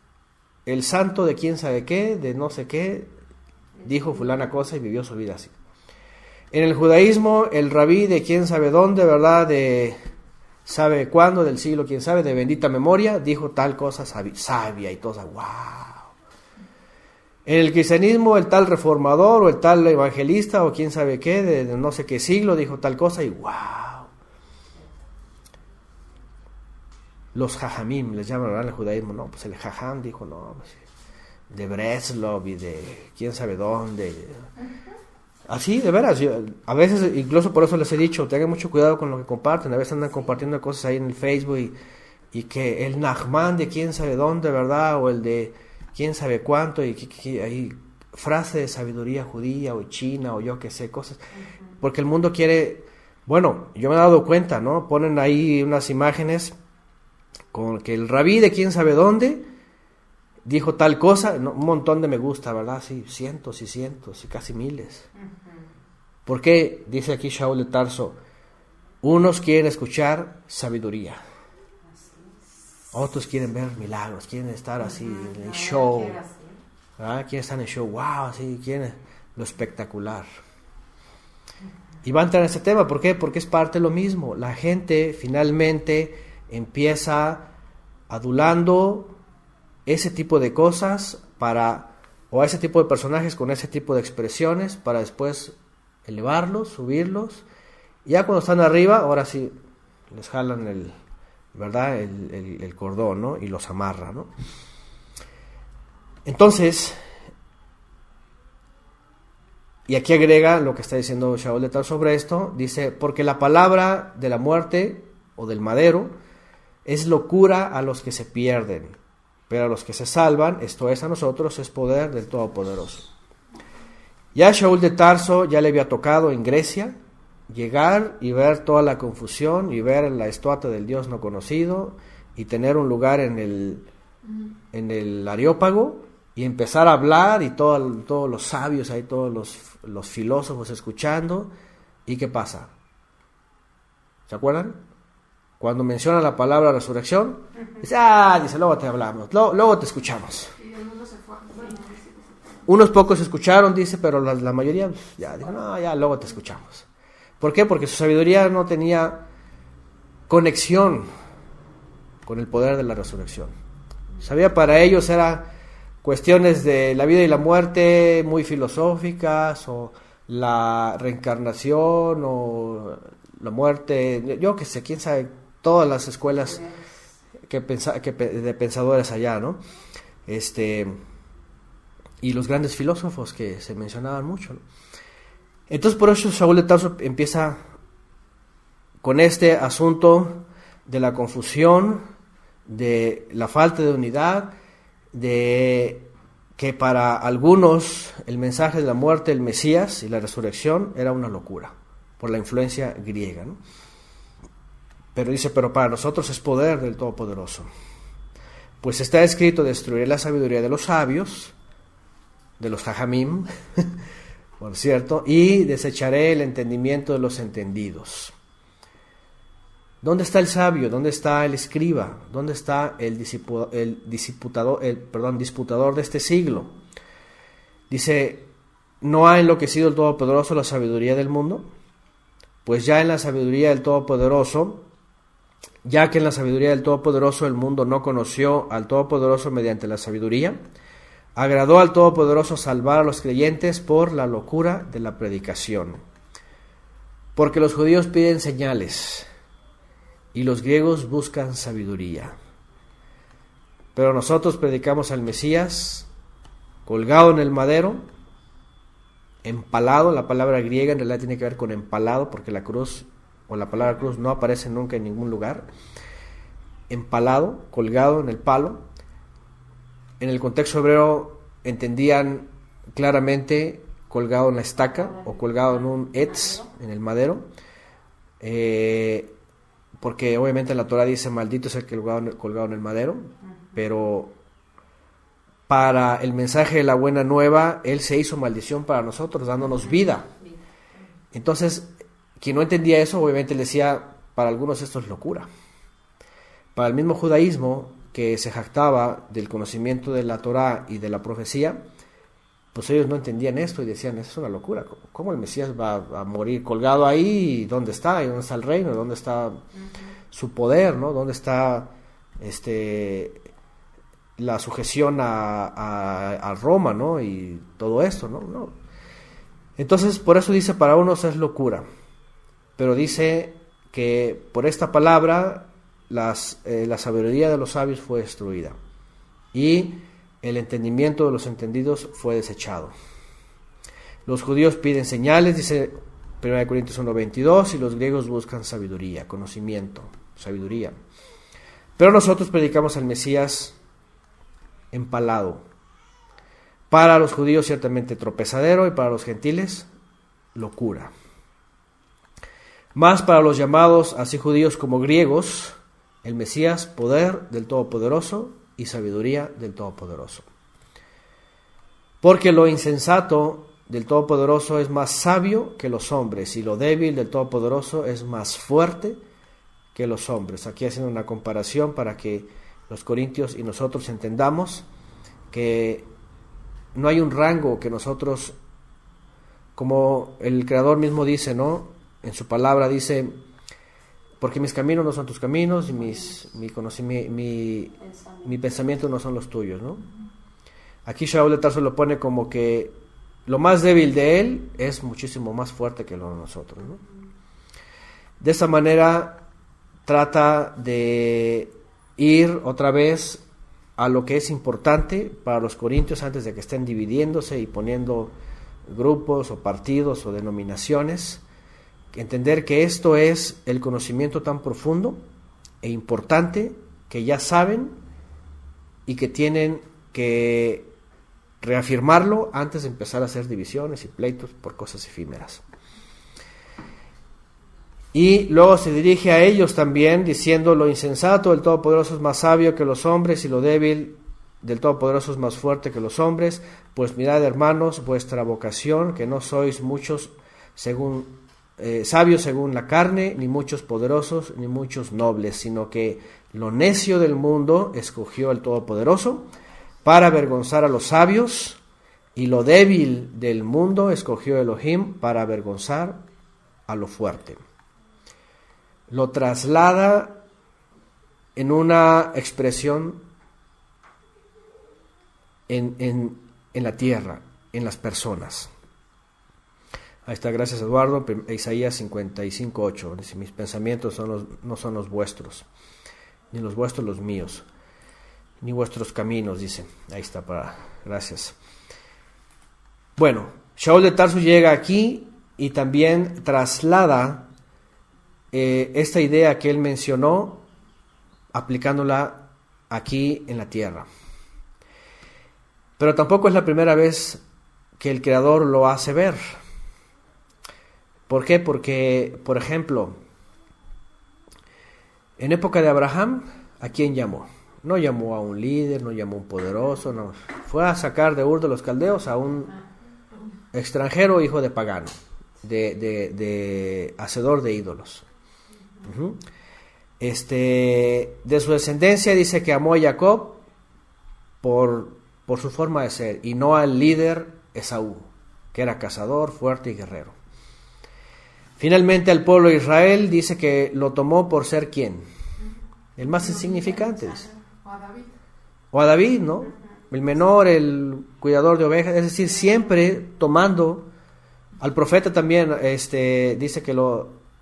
el santo de quién sabe qué, de no sé qué, dijo fulana cosa y vivió su vida así. En el judaísmo, el rabí de quién sabe dónde, ¿verdad?, de sabe cuándo, del siglo quién sabe, de bendita memoria, dijo tal cosa sabia y toda, wow. En el cristianismo, el tal reformador o el tal evangelista o quién sabe qué, de no sé qué siglo, dijo tal cosa y wow. Los jajamim les llaman, ¿verdad?, en el judaísmo, no, pues el jajam dijo, no, pues, de Breslov y de quién sabe dónde. Así, de veras, a veces, incluso por eso les he dicho, tengan mucho cuidado con lo que comparten. A veces andan compartiendo cosas ahí en el Facebook y que el Nachman de quién sabe dónde, ¿verdad?, o el de quién sabe cuánto, y que hay frase de sabiduría judía o china o yo qué sé, cosas. Porque el mundo quiere, bueno, yo me he dado cuenta, ¿no? Ponen ahí unas imágenes con que el rabí de quién sabe dónde dijo tal cosa, un montón de me gusta, ¿verdad? Sí, cientos y cientos y casi miles. ¿Por qué? Dice aquí Shaul de Tarso, unos quieren escuchar sabiduría, otros quieren ver milagros, quieren estar así en el show, ¿verdad? Quieren estar en el show, wow, así, quieren lo espectacular. Y va a entrar en este tema, ¿por qué? Porque es parte de lo mismo. La gente finalmente empieza adulando ese tipo de cosas o a ese tipo de personajes con ese tipo de expresiones para después elevarlos, subirlos, y ya cuando están arriba, ahora sí les jalan el cordón, ¿no?, y los amarra, ¿no? Entonces, y aquí agrega lo que está diciendo Shaul de Tarso sobre esto, dice, porque la palabra de la muerte o del madero es locura a los que se pierden, pero a los que se salvan, esto es a nosotros, es poder del Todopoderoso. Ya Shaul de Tarso ya le había tocado en Grecia llegar y ver toda la confusión y ver la estatua del Dios no conocido y tener un lugar en el Areópago y empezar a hablar y todos los sabios ahí, todos los filósofos escuchando. ¿Y qué pasa? ¿Se acuerdan? Cuando menciona la palabra resurrección, dice, luego te hablamos, luego te escuchamos. Y el mundo se fue. Unos pocos escucharon, dice, pero la mayoría ya dijo, no, ya luego te escuchamos. ¿Por qué? Porque su sabiduría no tenía conexión con el poder de la resurrección. Sabía, para ellos era cuestiones de la vida y la muerte muy filosóficas, o la reencarnación, o la muerte, yo qué sé, quién sabe, todas las escuelas de pensadores allá, ¿no? Y los grandes filósofos que se mencionaban mucho, ¿no? Entonces por eso Shaul de Tarso empieza con este asunto de la confusión, de la falta de unidad, de que para algunos el mensaje de la muerte del Mesías y la resurrección era una locura por la influencia griega, ¿no? Pero dice, pero para nosotros es poder del Todopoderoso. Pues está escrito, destruiré la sabiduría de los sabios, de los jajamim, por cierto, y desecharé el entendimiento de los entendidos. ¿Dónde está el sabio? ¿Dónde está el escriba? ¿Dónde está el disputador de este siglo? Dice, ¿no ha enloquecido el Todopoderoso la sabiduría del mundo? Pues ya en la sabiduría del Todopoderoso ya que en la sabiduría del Todopoderoso el mundo no conoció al Todopoderoso mediante la sabiduría, agradó al Todopoderoso salvar a los creyentes por la locura de la predicación. Porque los judíos piden señales y los griegos buscan sabiduría. Pero nosotros predicamos al Mesías colgado en el madero, empalado. La palabra griega en realidad tiene que ver con empalado, porque la cruz o la palabra cruz no aparece nunca en ningún lugar. Empalado, colgado en el palo. En el contexto hebreo entendían claramente colgado en la estaca o colgado en un etz, en el madero, porque obviamente la Torah dice maldito es el que colgado en el madero, pero para el mensaje de la buena nueva Él se hizo maldición para nosotros, dándonos vida. Entonces, quien no entendía eso, obviamente le decía, para algunos esto es locura. Para el mismo judaísmo, que se jactaba del conocimiento de la Torah y de la profecía, pues ellos no entendían esto y decían, eso es una locura, ¿cómo el Mesías va a morir colgado ahí? ¿Dónde está? ¿Y dónde está el reino? ¿Dónde está su poder? ¿No? ¿Dónde está la sujeción a Roma, ¿no? Y todo esto, ¿no? Entonces, por eso dice, para unos es locura, pero dice que por esta palabra la sabiduría de los sabios fue destruida y el entendimiento de los entendidos fue desechado. Los judíos piden señales, dice 1 Corintios 1:22, y los griegos buscan sabiduría, conocimiento, sabiduría. Pero nosotros predicamos al Mesías empalado. Para los judíos ciertamente tropezadero y para los gentiles locura. Más para los llamados así judíos como griegos, el Mesías poder del Todopoderoso y sabiduría del Todopoderoso. Porque lo insensato del Todopoderoso es más sabio que los hombres, y lo débil del Todopoderoso es más fuerte que los hombres. Aquí haciendo una comparación para que los corintios y nosotros entendamos que no hay un rango que nosotros, como el Creador mismo dice, ¿no? En su palabra dice, porque mis caminos no son tus caminos y mi pensamiento no son los tuyos, ¿no? Aquí Shaul de Tarso lo pone como que lo más débil de él es muchísimo más fuerte que lo de nosotros, ¿no? De esta manera trata de ir otra vez a lo que es importante para los corintios antes de que estén dividiéndose y poniendo grupos o partidos o denominaciones. Entender que esto es el conocimiento tan profundo e importante que ya saben y que tienen que reafirmarlo antes de empezar a hacer divisiones y pleitos por cosas efímeras. Y luego se dirige a ellos también diciendo, lo insensato del Todopoderoso es más sabio que los hombres y lo débil del Todopoderoso es más fuerte que los hombres. Pues mirad, hermanos, vuestra vocación, que no sois muchos sabios según la carne, ni muchos poderosos, ni muchos nobles, sino que lo necio del mundo escogió el Todopoderoso para avergonzar a los sabios, y lo débil del mundo escogió Elohim para avergonzar a lo fuerte. Lo traslada en una expresión en la tierra, en las personas. Ahí está, gracias Eduardo, Isaías 55:8. Dice, mis pensamientos no son los vuestros, ni los vuestros los míos, ni vuestros caminos, dice. Ahí está, gracias. Bueno, Shaul de Tarso llega aquí y también traslada esta idea que él mencionó, aplicándola aquí en la tierra. Pero tampoco es la primera vez que el Creador lo hace ver. ¿Por qué? Porque, por ejemplo, en época de Abraham, ¿a quién llamó? No llamó a un líder, no llamó a un poderoso, no. Fue a sacar de Ur de los Caldeos a un extranjero hijo de pagano, de hacedor de ídolos. De su descendencia dice que amó a Jacob por su forma de ser, y no al líder Esaú, que era cazador, fuerte y guerrero. Finalmente al pueblo de Israel dice que lo tomó por ser ¿quién? el más insignificante. O a David. O a David, ¿no? El menor, el cuidador de ovejas, es decir, siempre tomando al profeta también, dice que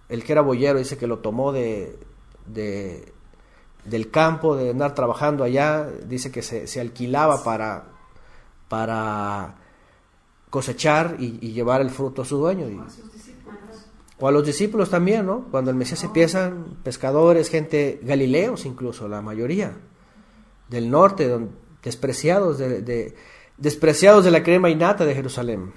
el que era boyero, dice que lo tomó del campo, de andar trabajando allá, dice que se alquilaba para cosechar y llevar el fruto a su dueño. O a los discípulos también, ¿no? Cuando el Mesías empiezan, pescadores, gente, galileos incluso, la mayoría, del norte, despreciados despreciados de la crema innata de Jerusalén.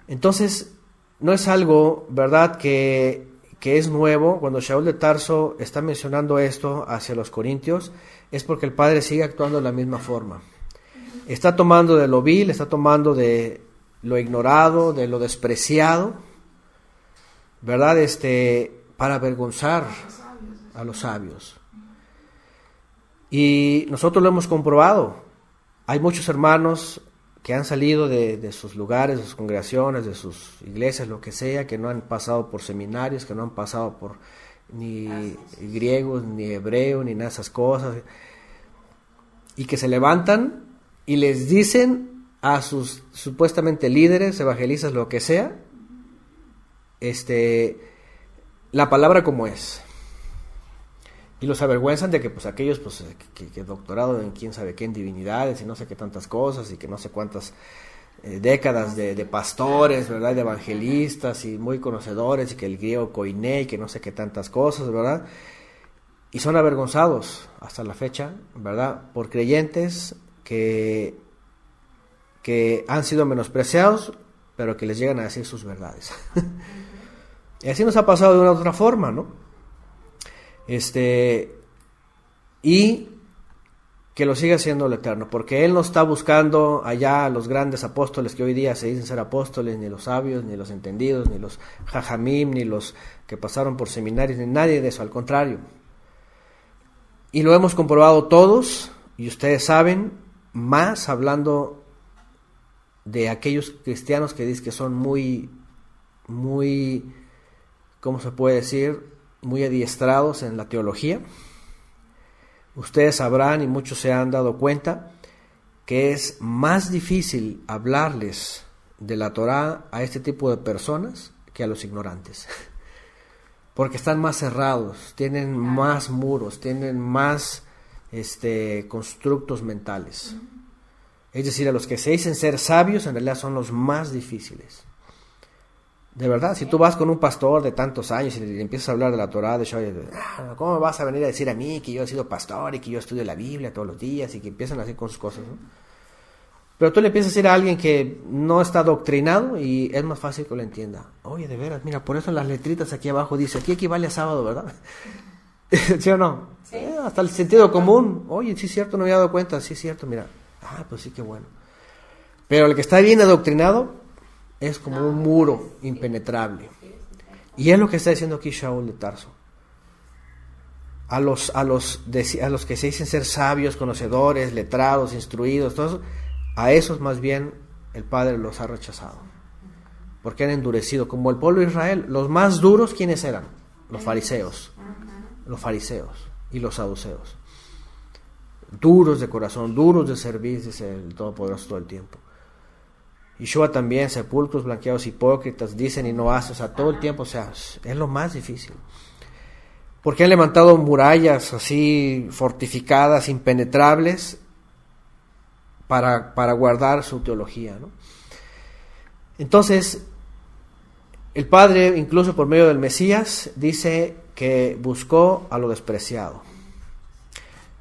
Entonces, no es algo, ¿verdad?, que es nuevo. Cuando Shaul de Tarso está mencionando esto hacia los corintios, es porque el Padre sigue actuando de la misma forma. Está tomando de lo vil, está tomando de lo ignorado, de lo despreciado, ¿verdad?, para avergonzar a los sabios. Y nosotros lo hemos comprobado. Hay muchos hermanos que han salido de sus lugares, de sus congregaciones, de sus iglesias, lo que sea, que no han pasado por seminarios, que no han pasado por ni griegos, ni hebreo, ni nada de esas cosas, y que se levantan y les dicen a sus supuestamente líderes, evangelistas, lo que sea, la palabra como es. Y los avergüenzan de que pues aquellos pues que doctorado en quién sabe qué, en divinidades y no sé qué tantas cosas y que no sé cuántas décadas de pastores, ¿verdad?, de evangelistas y muy conocedores, y que el griego koiné y que no sé qué tantas cosas, ¿verdad? Y son avergonzados hasta la fecha, ¿verdad?, por creyentes que han sido menospreciados, pero que les llegan a decir sus verdades. Y así nos ha pasado de una u otra forma, ¿no? Y que lo siga haciendo el Eterno, porque Él no está buscando allá a los grandes apóstoles que hoy día se dicen ser apóstoles, ni los sabios, ni los entendidos, ni los jajamim, ni los que pasaron por seminarios, ni nadie de eso, al contrario. Y lo hemos comprobado todos, y ustedes saben, más hablando de aquellos cristianos que dicen que son muy, ¿cómo se puede decir?, muy adiestrados en la teología. Ustedes sabrán, y muchos se han dado cuenta, que es más difícil hablarles de la Torá a este tipo de personas que a los ignorantes, porque están más cerrados, tienen más muros, tienen más constructos mentales. Es decir, a los que se dicen ser sabios en realidad son los más difíciles. De verdad, si tú vas con un pastor de tantos años y le empiezas a hablar de la Torá, ¿cómo me vas a venir a decir a mí que yo he sido pastor y que yo estudio la Biblia todos los días? Y que empiezan así con sus cosas, ¿no? Pero tú le empiezas a decir a alguien que no está doctrinado y es más fácil que lo entienda. Oye, de veras, mira, por eso las letritas aquí abajo dice, aquí equivale a sábado, ¿verdad? ¿Sí o no? Sí. Hasta el sentido común. Oye, sí es cierto, no me había dado cuenta. Sí es cierto, mira. Pues sí, qué bueno. Pero el que está bien adoctrinado es como un muro impenetrable. Y es lo que está diciendo aquí Shaul de Tarso. A los que se dicen ser sabios, conocedores, letrados, instruidos, todo eso, a esos más bien el Padre los ha rechazado. Porque han endurecido, como el pueblo de Israel. Los más duros, ¿quiénes eran? Los fariseos. Los fariseos y los saduceos. Duros de corazón, duros de servir, dice el Todopoderoso todo el tiempo. Yeshua también, sepulcros blanqueados, hipócritas, dicen y no hacen, o sea, todo el tiempo, o sea, es lo más difícil. Porque han levantado murallas así fortificadas, impenetrables, para guardar su teología, ¿no? Entonces, el Padre, incluso por medio del Mesías, dice que buscó a lo despreciado.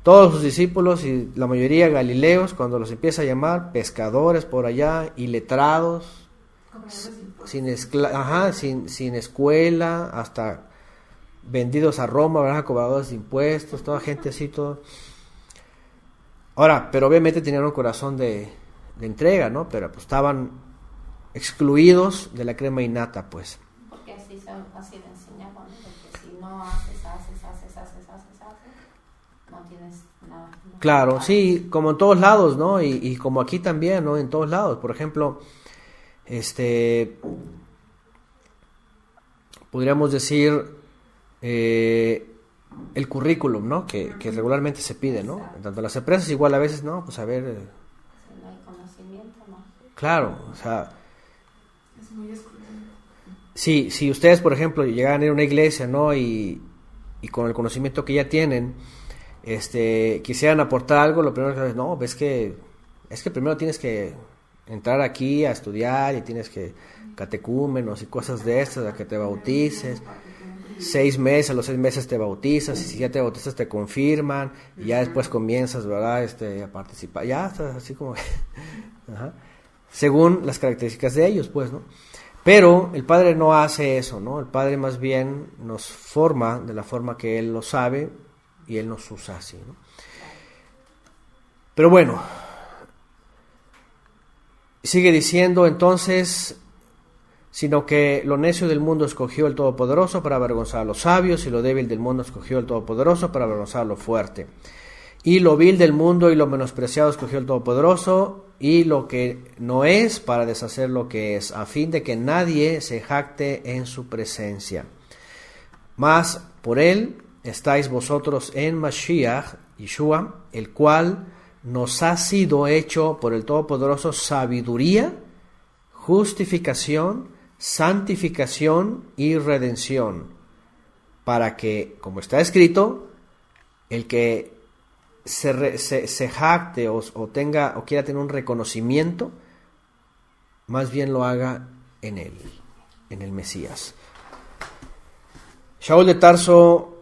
Todos sus discípulos y la mayoría galileos, cuando los empieza a llamar, pescadores por allá, iletrados, sin escuela, hasta vendidos a Roma, ¿verdad?, cobradores de impuestos, toda gente así, todo. Ahora, pero obviamente tenían un corazón de entrega, ¿no? Pero pues estaban excluidos de la crema innata, pues. Porque así le enseñaban, porque si no haces, no tienes nada. No. Claro, sí, como en todos lados, ¿no? Y como aquí también, ¿no? En todos lados. Por ejemplo, podríamos decir, el currículum, ¿no? Que regularmente se pide, ¿no? Tanto las empresas igual a veces, ¿no? Pues a ver... Si no hay conocimiento, ¿no? Claro, o sea... Es muy excluyente. Sí, si ustedes, por ejemplo, llegan a ir a una iglesia, ¿no? Y con el conocimiento que ya tienen, quisieran aportar algo, lo primero que es, no, es que primero tienes que entrar aquí a estudiar y tienes que catecúmenos y cosas de estas, a que te bautices. 6 meses, a los 6 meses te bautizas, y si ya te bautizas te confirman, y ya después comienzas, ¿verdad? A participar, ya estás así como... Ajá. Según las características de ellos, pues, ¿no? Pero el Padre no hace eso, ¿no? El Padre más bien nos forma de la forma que Él lo sabe y Él nos usa así, ¿no? Pero bueno, sigue diciendo entonces, sino que lo necio del mundo escogió el Todopoderoso para avergonzar a los sabios, y lo débil del mundo escogió el Todopoderoso para avergonzar a lo fuerte. Y lo vil del mundo y lo menospreciado escogió el Todopoderoso, y lo que no es para deshacer lo que es, a fin de que nadie se jacte en su presencia. Mas por él estáis vosotros en Mashiach, Yeshua, el cual nos ha sido hecho por el Todopoderoso sabiduría, justificación, santificación y redención, para que, como está escrito, el que se jacte o tenga o quiera tener un reconocimiento, más bien lo haga en él, en el Mesías. Shaul de Tarso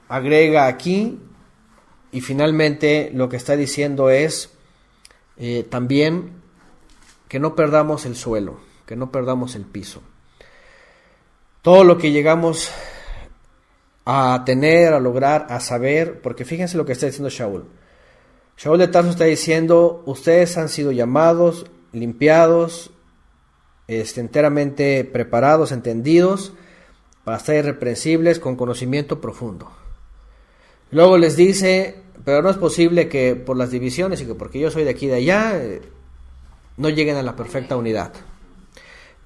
agrega aquí, y finalmente lo que está diciendo es también que no perdamos el suelo, que no perdamos el piso. Todo lo que llegamos a tener, a lograr, a saber, porque fíjense lo que está diciendo Shaul. Shaul de Tarso está diciendo, ustedes han sido llamados, limpiados, enteramente preparados, entendidos, para estar irreprensibles, con conocimiento profundo. Luego les dice, pero no es posible que por las divisiones y que porque yo soy de aquí y de allá, no lleguen a la perfecta unidad.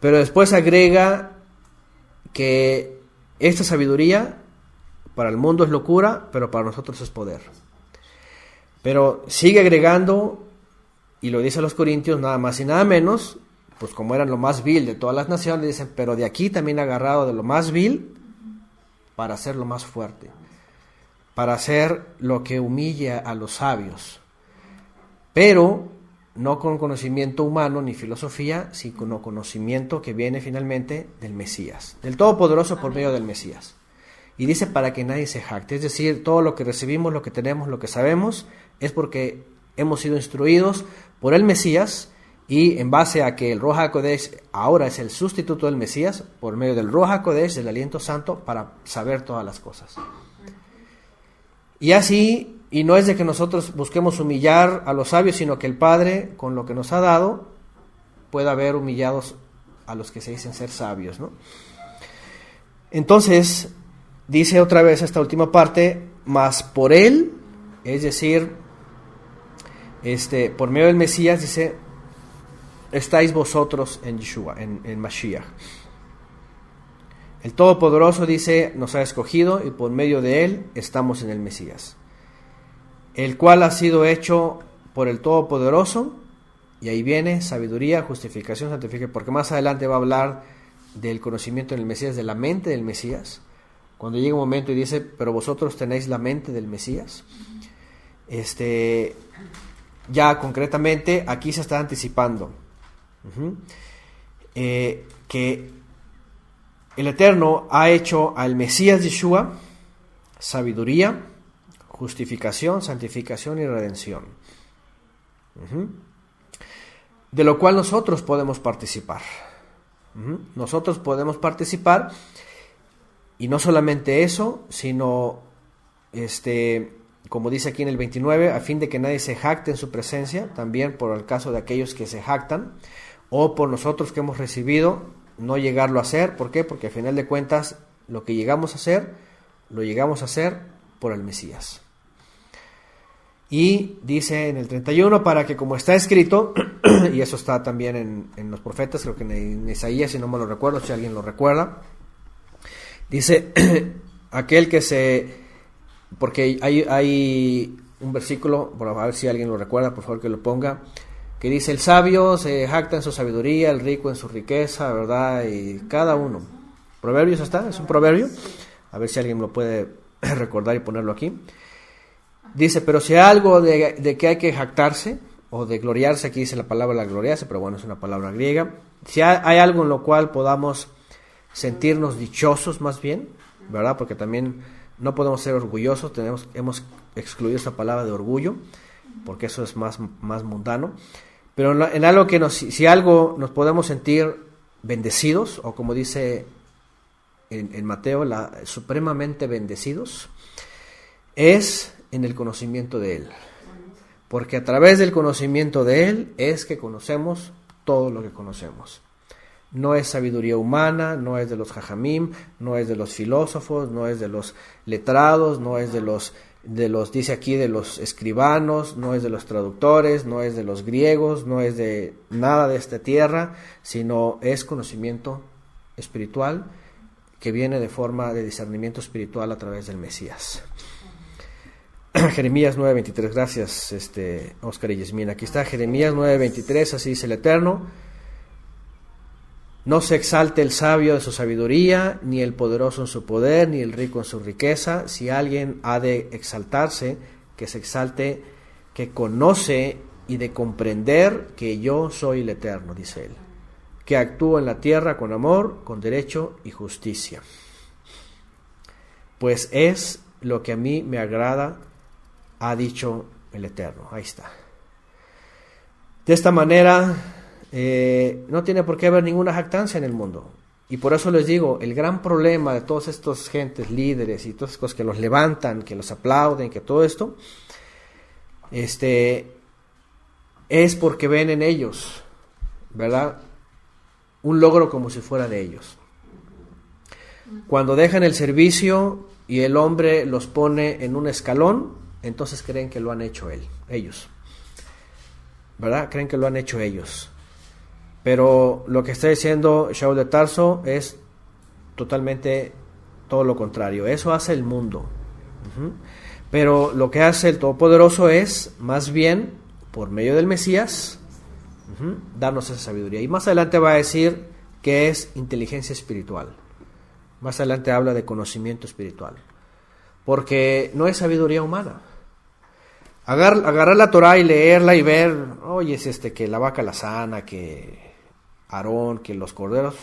Pero después agrega que esta sabiduría para el mundo es locura, pero para nosotros es poder. Pero sigue agregando, y lo dice a los corintios, nada más y nada menos, pues como eran lo más vil de todas las naciones, dicen, pero de aquí también ha agarrado de lo más vil para hacer lo más fuerte, para hacer lo que humilla a los sabios, pero no con conocimiento humano ni filosofía, sino con conocimiento que viene finalmente del Mesías, del Todopoderoso por medio del Mesías. Y dice para que nadie se jacte, es decir, todo lo que recibimos, lo que tenemos, lo que sabemos, es porque hemos sido instruidos por el Mesías, y en base a que el Ruach HaKodesh ahora es el sustituto del Mesías, por medio del Ruach HaKodesh, del aliento santo, para saber todas las cosas. Y así, y no es de que nosotros busquemos humillar a los sabios, sino que el Padre, con lo que nos ha dado, pueda ver humillados a los que se dicen ser sabios, ¿no? Entonces, dice otra vez esta última parte, mas por él, es decir, por medio del Mesías, dice, estáis vosotros en Yeshua, en Mashiach. El Todopoderoso, dice, nos ha escogido, y por medio de él estamos en el Mesías, el cual ha sido hecho por el Todopoderoso, y ahí viene sabiduría, justificación, santificación, porque más adelante va a hablar del conocimiento en el Mesías, de la mente del Mesías, cuando llega un momento y dice, pero vosotros tenéis la mente del Mesías. Ya concretamente aquí se está anticipando que el Eterno ha hecho al Mesías Yeshua sabiduría, justificación, santificación y redención, de lo cual nosotros podemos participar. Nosotros podemos participar, y no solamente eso, sino como dice aquí en el 29, a fin de que nadie se jacte en su presencia, también por el caso de aquellos que se jactan, o por nosotros que hemos recibido, no llegarlo a hacer. ¿Por qué? Porque al final de cuentas, lo que llegamos a hacer, lo llegamos a hacer por el Mesías. Y dice en el 31, para que como está escrito, y eso está también en los profetas, creo que en Isaías, si no me lo recuerdo, si alguien lo recuerda, dice, aquel que se porque hay un versículo, por a ver si alguien lo recuerda, por favor que lo ponga, que dice: el sabio se jacta en su sabiduría, el rico en su riqueza, ¿verdad? Y cada uno. ¿Proverbios está? ¿Es un proverbio? A ver si alguien lo puede recordar y ponerlo aquí. Dice: pero si hay algo de que hay que jactarse, o de gloriarse, aquí dice la palabra gloriarse, pero bueno, es una palabra griega. Si hay algo en lo cual podamos sentirnos dichosos más bien, ¿verdad? Porque también no podemos ser orgullosos, hemos excluido esa palabra de orgullo, porque eso es más mundano. Pero en algo si algo nos podemos sentir bendecidos, o como dice en Mateo, supremamente bendecidos, es en el conocimiento de Él. Porque a través del conocimiento de Él es que conocemos todo lo que conocemos. No es sabiduría humana, no es de los jajamim, no es de los filósofos, no es de los letrados, no es de los dice aquí, de los escribanos, no es de los traductores, no es de los griegos, no es de nada de esta tierra, sino es conocimiento espiritual que viene de forma de discernimiento espiritual a través del Mesías. Jeremías 9:23, gracias Oscar y Yasmín. Aquí está Jeremías 9:23, así dice el Eterno: no se exalte el sabio de su sabiduría, ni el poderoso en su poder, ni el rico en su riqueza. Si alguien ha de exaltarse, que se exalte, que conoce y de comprender que yo soy el Eterno, dice él, que actúo en la tierra con amor, con derecho y justicia. Pues es lo que a mí me agrada, ha dicho el Eterno. Ahí está. De esta manera no tiene por qué haber ninguna jactancia en el mundo. Y por eso les digo, el gran problema de todas estas gentes, líderes y todas estas cosas que los levantan, que los aplauden, que todo esto, es porque ven en ellos, ¿verdad?, un logro como si fuera de ellos. Cuando dejan el servicio y el hombre los pone en un escalón, entonces creen que lo han hecho ellos, ¿verdad? Creen que lo han hecho ellos. Pero lo que está diciendo Shaul de Tarso es totalmente todo lo contrario. Eso hace el mundo. Pero lo que hace el Todopoderoso es, más bien, por medio del Mesías, darnos esa sabiduría. Y más adelante va a decir que es inteligencia espiritual. Más adelante habla de conocimiento espiritual. Porque no es sabiduría humana. Agarrar la Torah y leerla y ver, oye, es que la vaca la sana, que Aarón, que los corderos.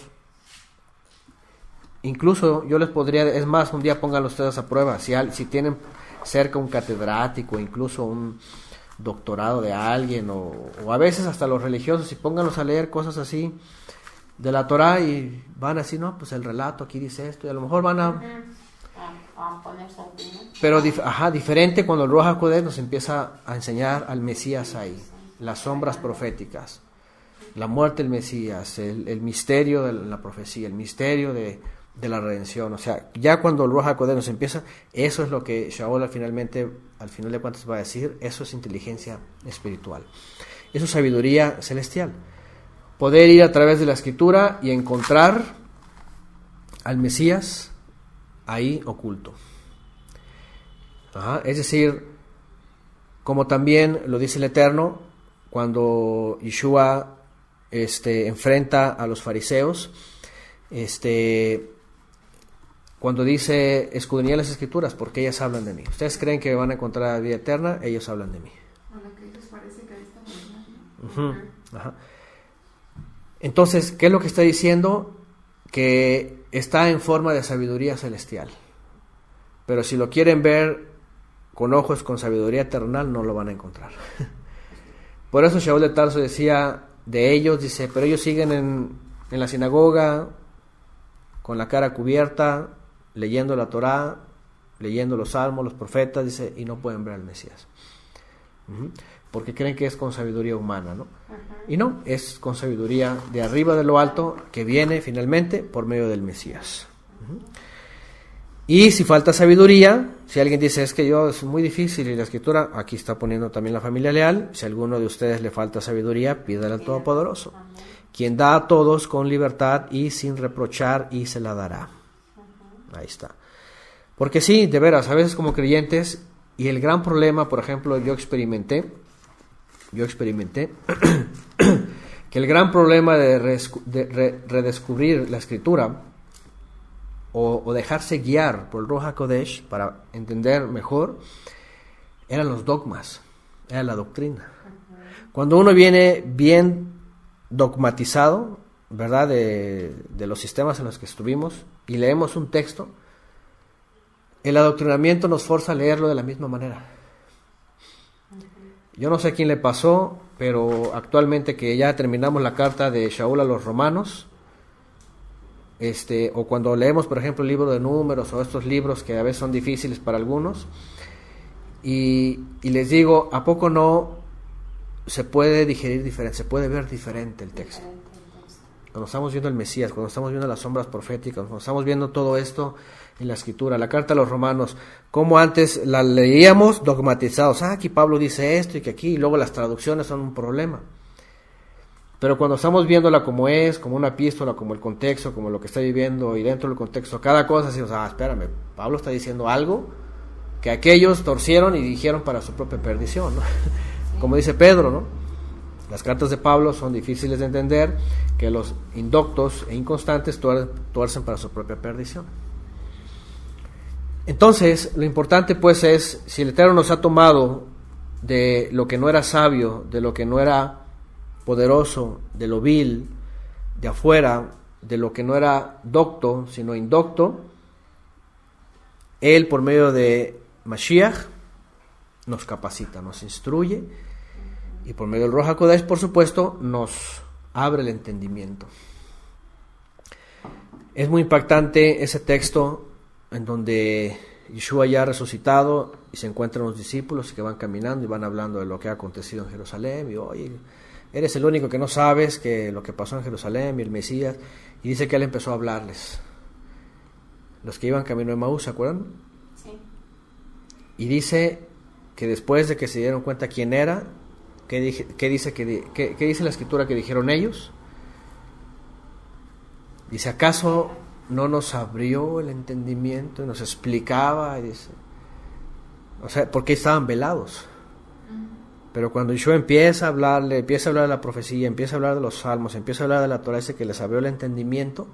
Incluso yo les podría, es más, un día pónganlo ustedes a prueba, si tienen cerca un catedrático, incluso un doctorado de alguien, o a veces hasta los religiosos, y pónganlos a leer cosas así de la Torah y van así, no, pues el relato aquí dice esto, y a lo mejor van a poner su opinión. Pero diferente cuando el Ruach HaKodesh nos empieza a enseñar al Mesías ahí, las sombras proféticas, la muerte del Mesías, el misterio de la profecía, el misterio de la redención. O sea, ya cuando el Ruach HaKodesh nos empieza, eso es lo que Shaul al final de cuentas va a decir, eso es inteligencia espiritual, eso es sabiduría celestial. Poder ir a través de la Escritura y encontrar al Mesías ahí oculto. Es decir, como también lo dice el Eterno, cuando Yeshua enfrenta a los fariseos, cuando dice, escudriñad las Escrituras, porque ellas hablan de mí. Ustedes creen que van a encontrar la vida eterna, ellos hablan de mí. A lo que les parece que ahí está. Entonces, ¿qué es lo que está diciendo? Que está en forma de sabiduría celestial. Pero si lo quieren ver con ojos con sabiduría terrenal, no lo van a encontrar. Por eso Shaul de Tarso decía de ellos, dice, pero ellos siguen en la sinagoga con la cara cubierta, leyendo la Torá, leyendo los salmos, los profetas, dice, y no pueden ver al Mesías. Porque creen que es con sabiduría humana, ¿no? Y no, es con sabiduría de arriba de lo alto, que viene finalmente por medio del Mesías. Y si falta sabiduría, si alguien dice, es que es muy difícil y la Escritura, aquí está poniendo también la familia leal, si a alguno de ustedes le falta sabiduría, pídale al Todopoderoso, quien da a todos con libertad y sin reprochar, y se la dará. Ahí está. Porque sí, de veras, a veces como creyentes, y el gran problema, por ejemplo, yo experimenté, que el gran problema de redescubrir la Escritura, o dejarse guiar por el Ruach HaKodesh para entender mejor, eran los dogmas, era la doctrina. Cuando uno viene bien dogmatizado, ¿verdad?, de los sistemas en los que estuvimos, y leemos un texto, el adoctrinamiento nos forza a leerlo de la misma manera. Yo no sé a quién le pasó, pero actualmente que ya terminamos la carta de Shaul a los romanos, o cuando leemos, por ejemplo, el libro de Números, o estos libros que a veces son difíciles para algunos, y les digo, ¿a poco no se puede digerir diferente, se puede ver diferente el texto? Cuando estamos viendo el Mesías, cuando estamos viendo las sombras proféticas, cuando estamos viendo todo esto en la Escritura, la carta a los romanos, como antes la leíamos dogmatizados, aquí Pablo dice esto y que aquí, y luego las traducciones son un problema. Pero cuando estamos viéndola como es, como una epístola, como el contexto, como lo que está viviendo, y dentro del contexto, cada cosa, decimos, espérame, Pablo está diciendo algo que aquellos torcieron y dijeron para su propia perdición, ¿no? Como dice Pedro, ¿no? Las cartas de Pablo son difíciles de entender, que los indoctos e inconstantes tuercen para su propia perdición. Entonces, lo importante pues es, si el Eterno nos ha tomado de lo que no era sabio, de lo que no era poderoso, de lo vil, de afuera, de lo que no era docto, sino indocto, Él por medio de Mashiach nos capacita, nos instruye, y por medio del Ruach HaKodesh, por supuesto, nos abre el entendimiento. Es muy impactante ese texto en donde Yeshua ya ha resucitado y se encuentran los discípulos que van caminando y van hablando de lo que ha acontecido en Jerusalén, y oye, eres el único que no sabes que lo que pasó en Jerusalén y el Mesías, y dice que él empezó a hablarles. Los que iban camino de Maús, ¿se acuerdan? Sí. Y dice que después de que se dieron cuenta quién era, ¿qué dice la Escritura que dijeron ellos? Dice, ¿acaso no nos abrió el entendimiento y nos explicaba? Y dice, o sea, porque estaban velados. Pero cuando Yeshua empieza a hablar de la profecía, empieza a hablar de los salmos, empieza a hablar de la Torah, dice que les abrió el entendimiento,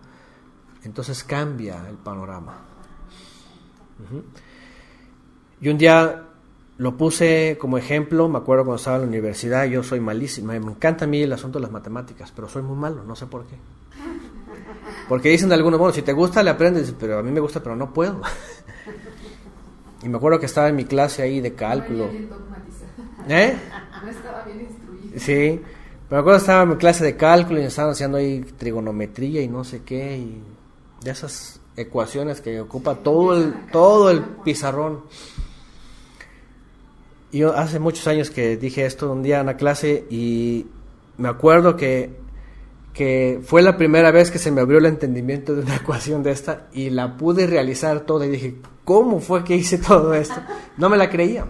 entonces cambia el panorama. Y un día lo puse como ejemplo, me acuerdo cuando estaba en la universidad, yo soy malísimo, me encanta a mí el asunto de las matemáticas, pero soy muy malo, no sé por qué. Porque dicen de algunos, bueno, si te gusta le aprendes, pero a mí me gusta, pero no puedo. Y me acuerdo que estaba en mi clase ahí de cálculo. No estaba bien instruido. Sí, pero me acuerdo que estaba en mi clase de cálculo y estaban haciendo ahí trigonometría y no sé qué, y de esas ecuaciones que ocupa todo el pizarrón. Y yo hace muchos años que dije esto un día en la clase, y me acuerdo que fue la primera vez que se me abrió el entendimiento de una ecuación de esta, y la pude realizar toda, y dije, ¿cómo fue que hice todo esto? No me la creía.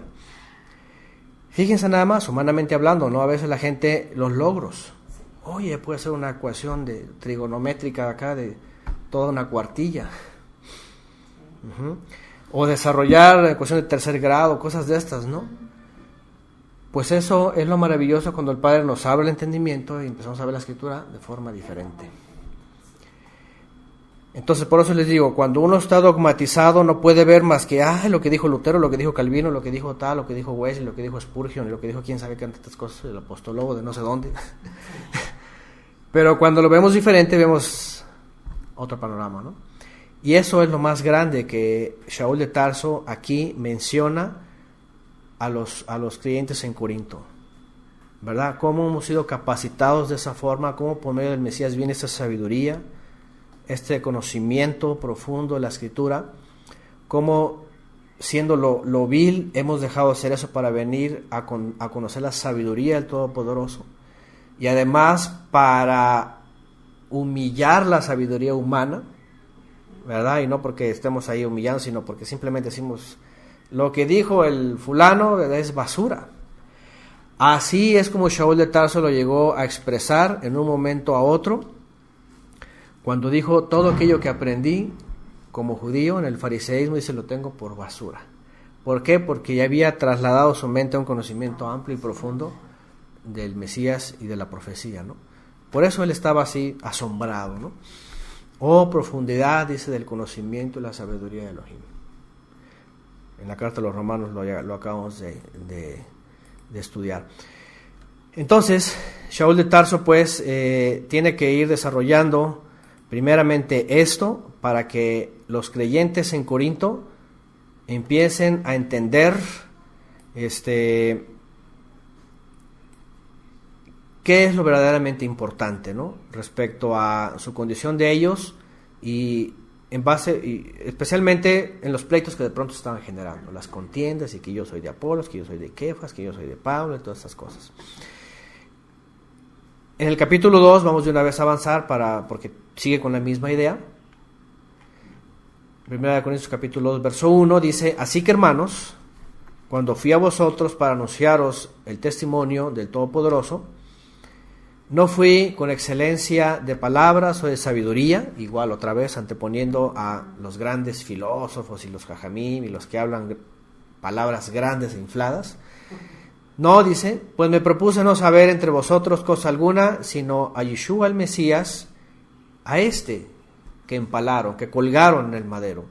Fíjense nada más, humanamente hablando, ¿no? A veces la gente, los logros. Oye, puede ser una ecuación de trigonométrica acá de toda una cuartilla. O desarrollar ecuación de tercer grado, cosas de estas, ¿no? Pues eso es lo maravilloso cuando el Padre nos abre el entendimiento y empezamos a ver la Escritura de forma diferente. Entonces, por eso les digo, cuando uno está dogmatizado no puede ver más que lo que dijo Lutero, lo que dijo Calvino, lo que dijo tal, lo que dijo Wesley, lo que dijo Spurgeon, lo que dijo quién sabe qué tantas cosas, el apóstolo de no sé dónde. Pero cuando lo vemos diferente, vemos otro panorama, ¿no? Y eso es lo más grande que Shaul de Tarso aquí menciona a los creyentes en Corinto, ¿verdad? Cómo hemos sido capacitados de esa forma, cómo por medio del Mesías viene esta sabiduría, este conocimiento profundo de la Escritura, cómo siendo lo vil hemos dejado de hacer eso para venir a conocer la sabiduría del Todopoderoso, y además para humillar la sabiduría humana, ¿verdad? Y no porque estemos ahí humillando, sino porque simplemente decimos, lo que dijo el fulano es basura. Así es como Shaul de Tarso lo llegó a expresar en un momento a otro, cuando dijo, todo aquello que aprendí como judío en el fariseísmo, dice, lo tengo por basura. ¿Por qué? Porque ya había trasladado su mente a un conocimiento amplio y profundo del Mesías y de la profecía, ¿no? Por eso él estaba así asombrado, ¿no? Oh, profundidad, dice, del conocimiento y la sabiduría de Elohim. En la carta de los Romanos lo acabamos de estudiar. Entonces, Shaul de Tarso, pues, tiene que ir desarrollando primeramente esto para que los creyentes en Corinto empiecen a entender qué es lo verdaderamente importante, ¿no? Respecto a su condición de ellos y en base, y especialmente en los pleitos que de pronto estaban generando, las contiendas y que yo soy de Apolos, que yo soy de Kefas, que yo soy de Pablo y todas estas cosas. En el capítulo 2 vamos de una vez a avanzar porque sigue con la misma idea. 1 Corintios capítulo 2 verso 1 dice: así que, hermanos, cuando fui a vosotros para anunciaros el testimonio del Todopoderoso, no fui con excelencia de palabras o de sabiduría, igual otra vez anteponiendo a los grandes filósofos y los jajamim y los que hablan palabras grandes e infladas. No, dice, pues me propuse no saber entre vosotros cosa alguna, sino a Yeshua el Mesías, a este que empalaron, que colgaron en el madero.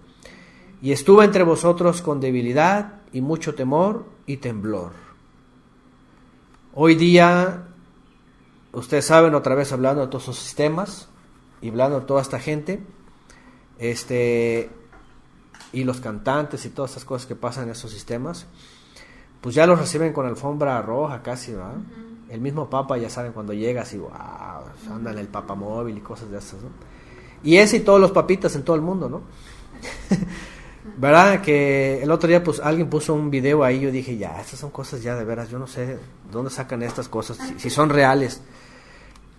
Y estuve entre vosotros con debilidad y mucho temor y temblor. Hoy día, ustedes saben, otra vez hablando de todos esos sistemas y hablando de toda esta gente, y los cantantes y todas esas cosas que pasan en esos sistemas, pues ya los reciben con alfombra roja casi, ¿verdad? Uh-huh. El mismo Papa, ya saben, cuando llega así, wow, andan el Papa móvil y cosas de esas, ¿no? Y ese y todos los papitas en todo el mundo, ¿no? ¿Verdad? Que el otro día pues alguien puso un video ahí, yo dije, ya, estas son cosas ya de veras, yo no sé dónde sacan estas cosas, si son reales.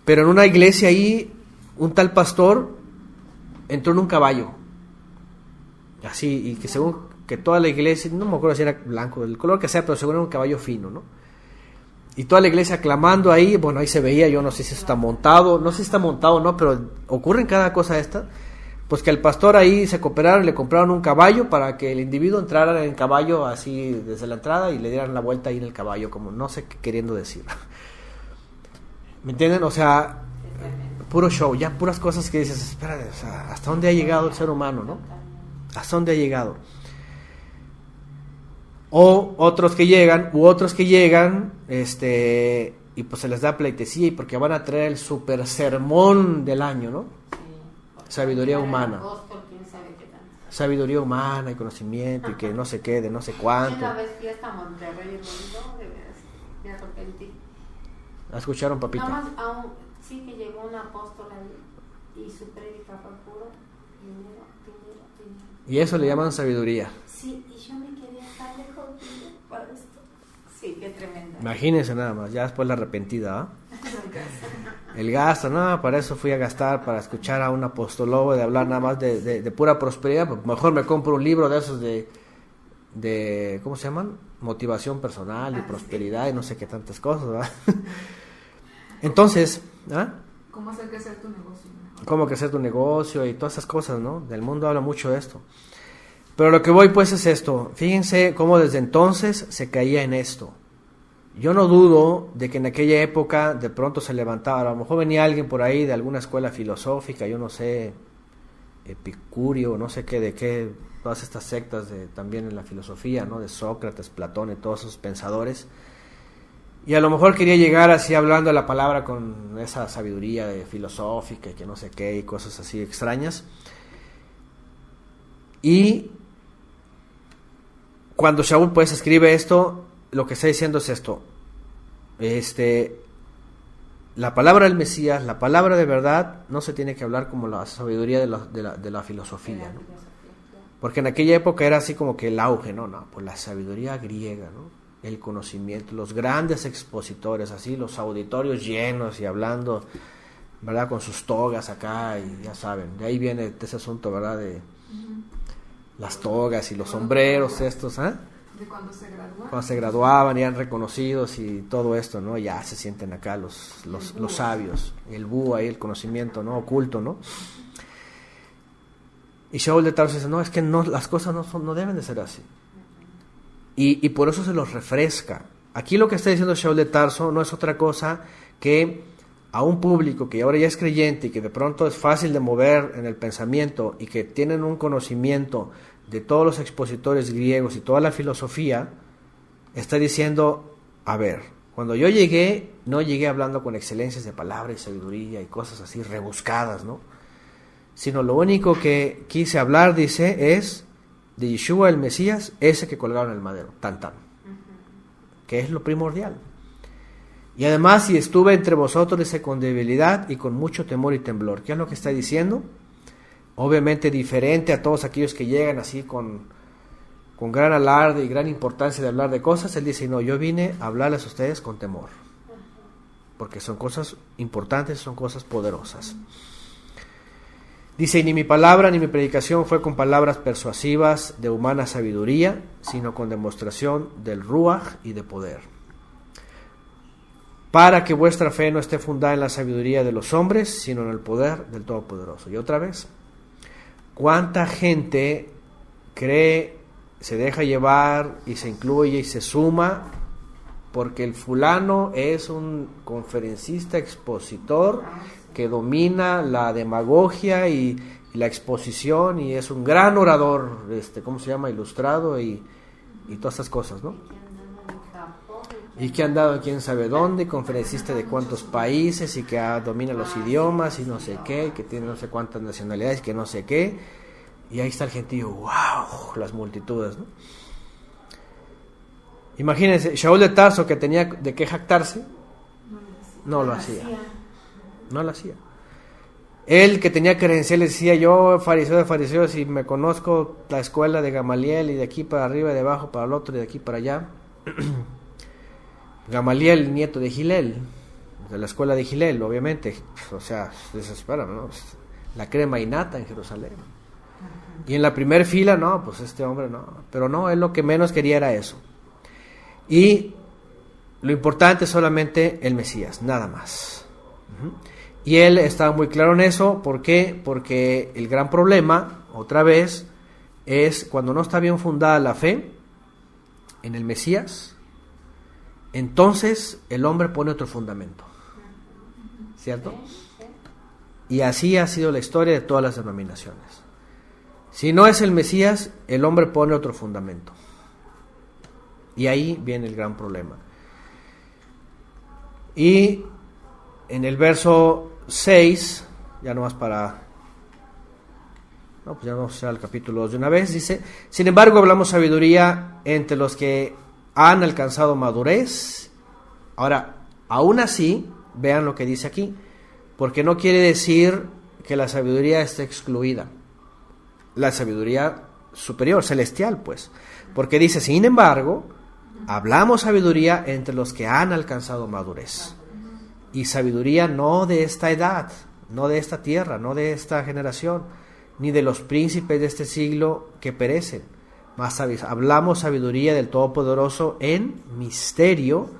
Pero en una iglesia ahí, un tal pastor entró en un caballo, así, y que según que toda la iglesia, no me acuerdo si era blanco, del color que sea, pero según era un caballo fino, ¿no? Y toda la iglesia clamando ahí, bueno, ahí se veía, yo no sé si está montado, no sé si está montado o no, pero ocurre en cada cosa esta, pues que el pastor ahí se cooperaron, le compraron un caballo para que el individuo entrara en el caballo así desde la entrada y le dieran la vuelta ahí en el caballo, como no sé qué queriendo decir. ¿Me entienden? O sea, puro show, ya puras cosas que dices, espera, o sea, ¿hasta dónde ha llegado el ser humano, no? ¿Hasta dónde ha llegado? O otros que llegan, y pues se les da pleitesía y porque van a traer el super sermón del año, ¿no? Sí, sabiduría humana. Sabidoría humana y conocimiento y que no sé qué, de no sé cuánto. Una vez fui hasta Monterrey, me arrepentí. ¿La escucharon, papita? Nada más, sí que llegó un apóstol ahí y su prédica fue puro dinero. Y eso le llaman sabiduría. Sí, y yo me quedé tan lejos para esto. Sí, qué tremenda. Imagínense nada más, ya después la arrepentida, ¿ah? El gasto, no, para eso fui a gastar, para escuchar a un apostologo de hablar nada más de pura prosperidad, pues mejor me compro un libro de esos de ¿cómo se llaman? Motivación personal y prosperidad y no sé qué tantas cosas, ¿verdad? Entonces, ¿ah? ¿Cómo hacer crecer tu negocio? Cómo crecer tu negocio y todas esas cosas, ¿no? Del mundo habla mucho de esto. Pero lo que voy pues es esto. Fíjense cómo desde entonces se caía en esto. Yo no dudo de que en aquella época de pronto se levantaba, a lo mejor venía alguien por ahí de alguna escuela filosófica, yo no sé, Epicurio, no sé qué, de qué, todas estas sectas también en la filosofía, ¿no? De Sócrates, Platón y todos esos pensadores. Y a lo mejor quería llegar así hablando la palabra con esa sabiduría filosófica y que no sé qué y cosas así extrañas. Y cuando Shaul pues escribe esto, lo que está diciendo es esto. La palabra del Mesías, la palabra de verdad, no se tiene que hablar como la sabiduría de la filosofía, ¿no? Porque en aquella época era así como que el auge, no, pues la sabiduría griega, ¿no? El conocimiento, los grandes expositores, así, los auditorios llenos y hablando, ¿verdad? Con sus togas acá y ya saben, de ahí viene ese asunto, ¿verdad? De las togas y los sombreros estos, ¿ah? De cuando se graduaban. Cuando se graduaban y eran reconocidos y todo esto, ¿no? Ya se sienten acá los sabios, el búho ahí, el conocimiento, ¿no? Oculto, ¿no? Y Shaul de Tarso dice, no, es que no, las cosas no deben de ser así. Y por eso se los refresca. Aquí lo que está diciendo Shaul de Tarso no es otra cosa que a un público que ahora ya es creyente y que de pronto es fácil de mover en el pensamiento y que tienen un conocimiento de todos los expositores griegos y toda la filosofía, está diciendo, a ver, cuando yo llegué, no llegué hablando con excelencias de palabra y sabiduría y cosas así rebuscadas, ¿no? Sino lo único que quise hablar, dice, es de Yeshua el Mesías, ese que colgaron en el madero, tan, que es lo primordial. Y además, si estuve entre vosotros, dice, con debilidad y con mucho temor y temblor. ¿Qué es lo que está diciendo? Obviamente diferente a todos aquellos que llegan así con gran alarde y gran importancia de hablar de cosas. Él dice, no, yo vine a hablarles a ustedes con temor, porque son cosas importantes, son cosas poderosas. Dice, y ni mi palabra ni mi predicación fue con palabras persuasivas de humana sabiduría, sino con demostración del Ruach y de poder, para que vuestra fe no esté fundada en la sabiduría de los hombres, sino en el poder del Todopoderoso. Y otra vez, ¿cuánta gente cree, se deja llevar y se incluye y se suma porque el fulano es un conferencista expositor que domina la demagogia y la exposición y es un gran orador, ¿cómo se llama? Ilustrado y todas estas cosas, ¿no? Y que ha andado quién sabe dónde, conferencista de cuántos países y que domina los idiomas y no sé qué, que tiene no sé cuántas nacionalidades, que no sé qué, y ahí está el gentío, wow, las multitudes, ¿no? Imagínense, Shaul de Tarso, que tenía de qué jactarse, no lo hacía. Él, que tenía credenciales, decía, yo fariseo de fariseos y me conozco la escuela de Gamaliel y de aquí para arriba, de abajo para el otro y de aquí para allá. Gamaliel, nieto de Gilel, de la escuela de Gilel, obviamente, o sea, desesperan, ¿no? La crema innata en Jerusalén. Y en la primera fila, no, pues este hombre no, pero no, él lo que menos quería era eso. Y lo importante es solamente el Mesías, nada más. Y él estaba muy claro en eso. ¿Por qué? Porque el gran problema, otra vez, es cuando no está bien fundada la fe en el Mesías, entonces el hombre pone otro fundamento, ¿cierto? Y así ha sido la historia de todas las denominaciones. Si no es el Mesías, el hombre pone otro fundamento. Y ahí viene el gran problema. Y en el verso 6, ya nomás para... No, pues ya vamos al capítulo 2 de una vez, dice, sin embargo hablamos sabiduría entre los que han alcanzado madurez. Ahora, aún así, vean lo que dice aquí, porque no quiere decir que la sabiduría esté excluida. La sabiduría superior, celestial, pues. Porque dice, sin embargo, hablamos sabiduría entre los que han alcanzado madurez. Y sabiduría no de esta edad, no de esta tierra, no de esta generación, ni de los príncipes de este siglo que perecen. Más hablamos sabiduría del Todopoderoso en misterio,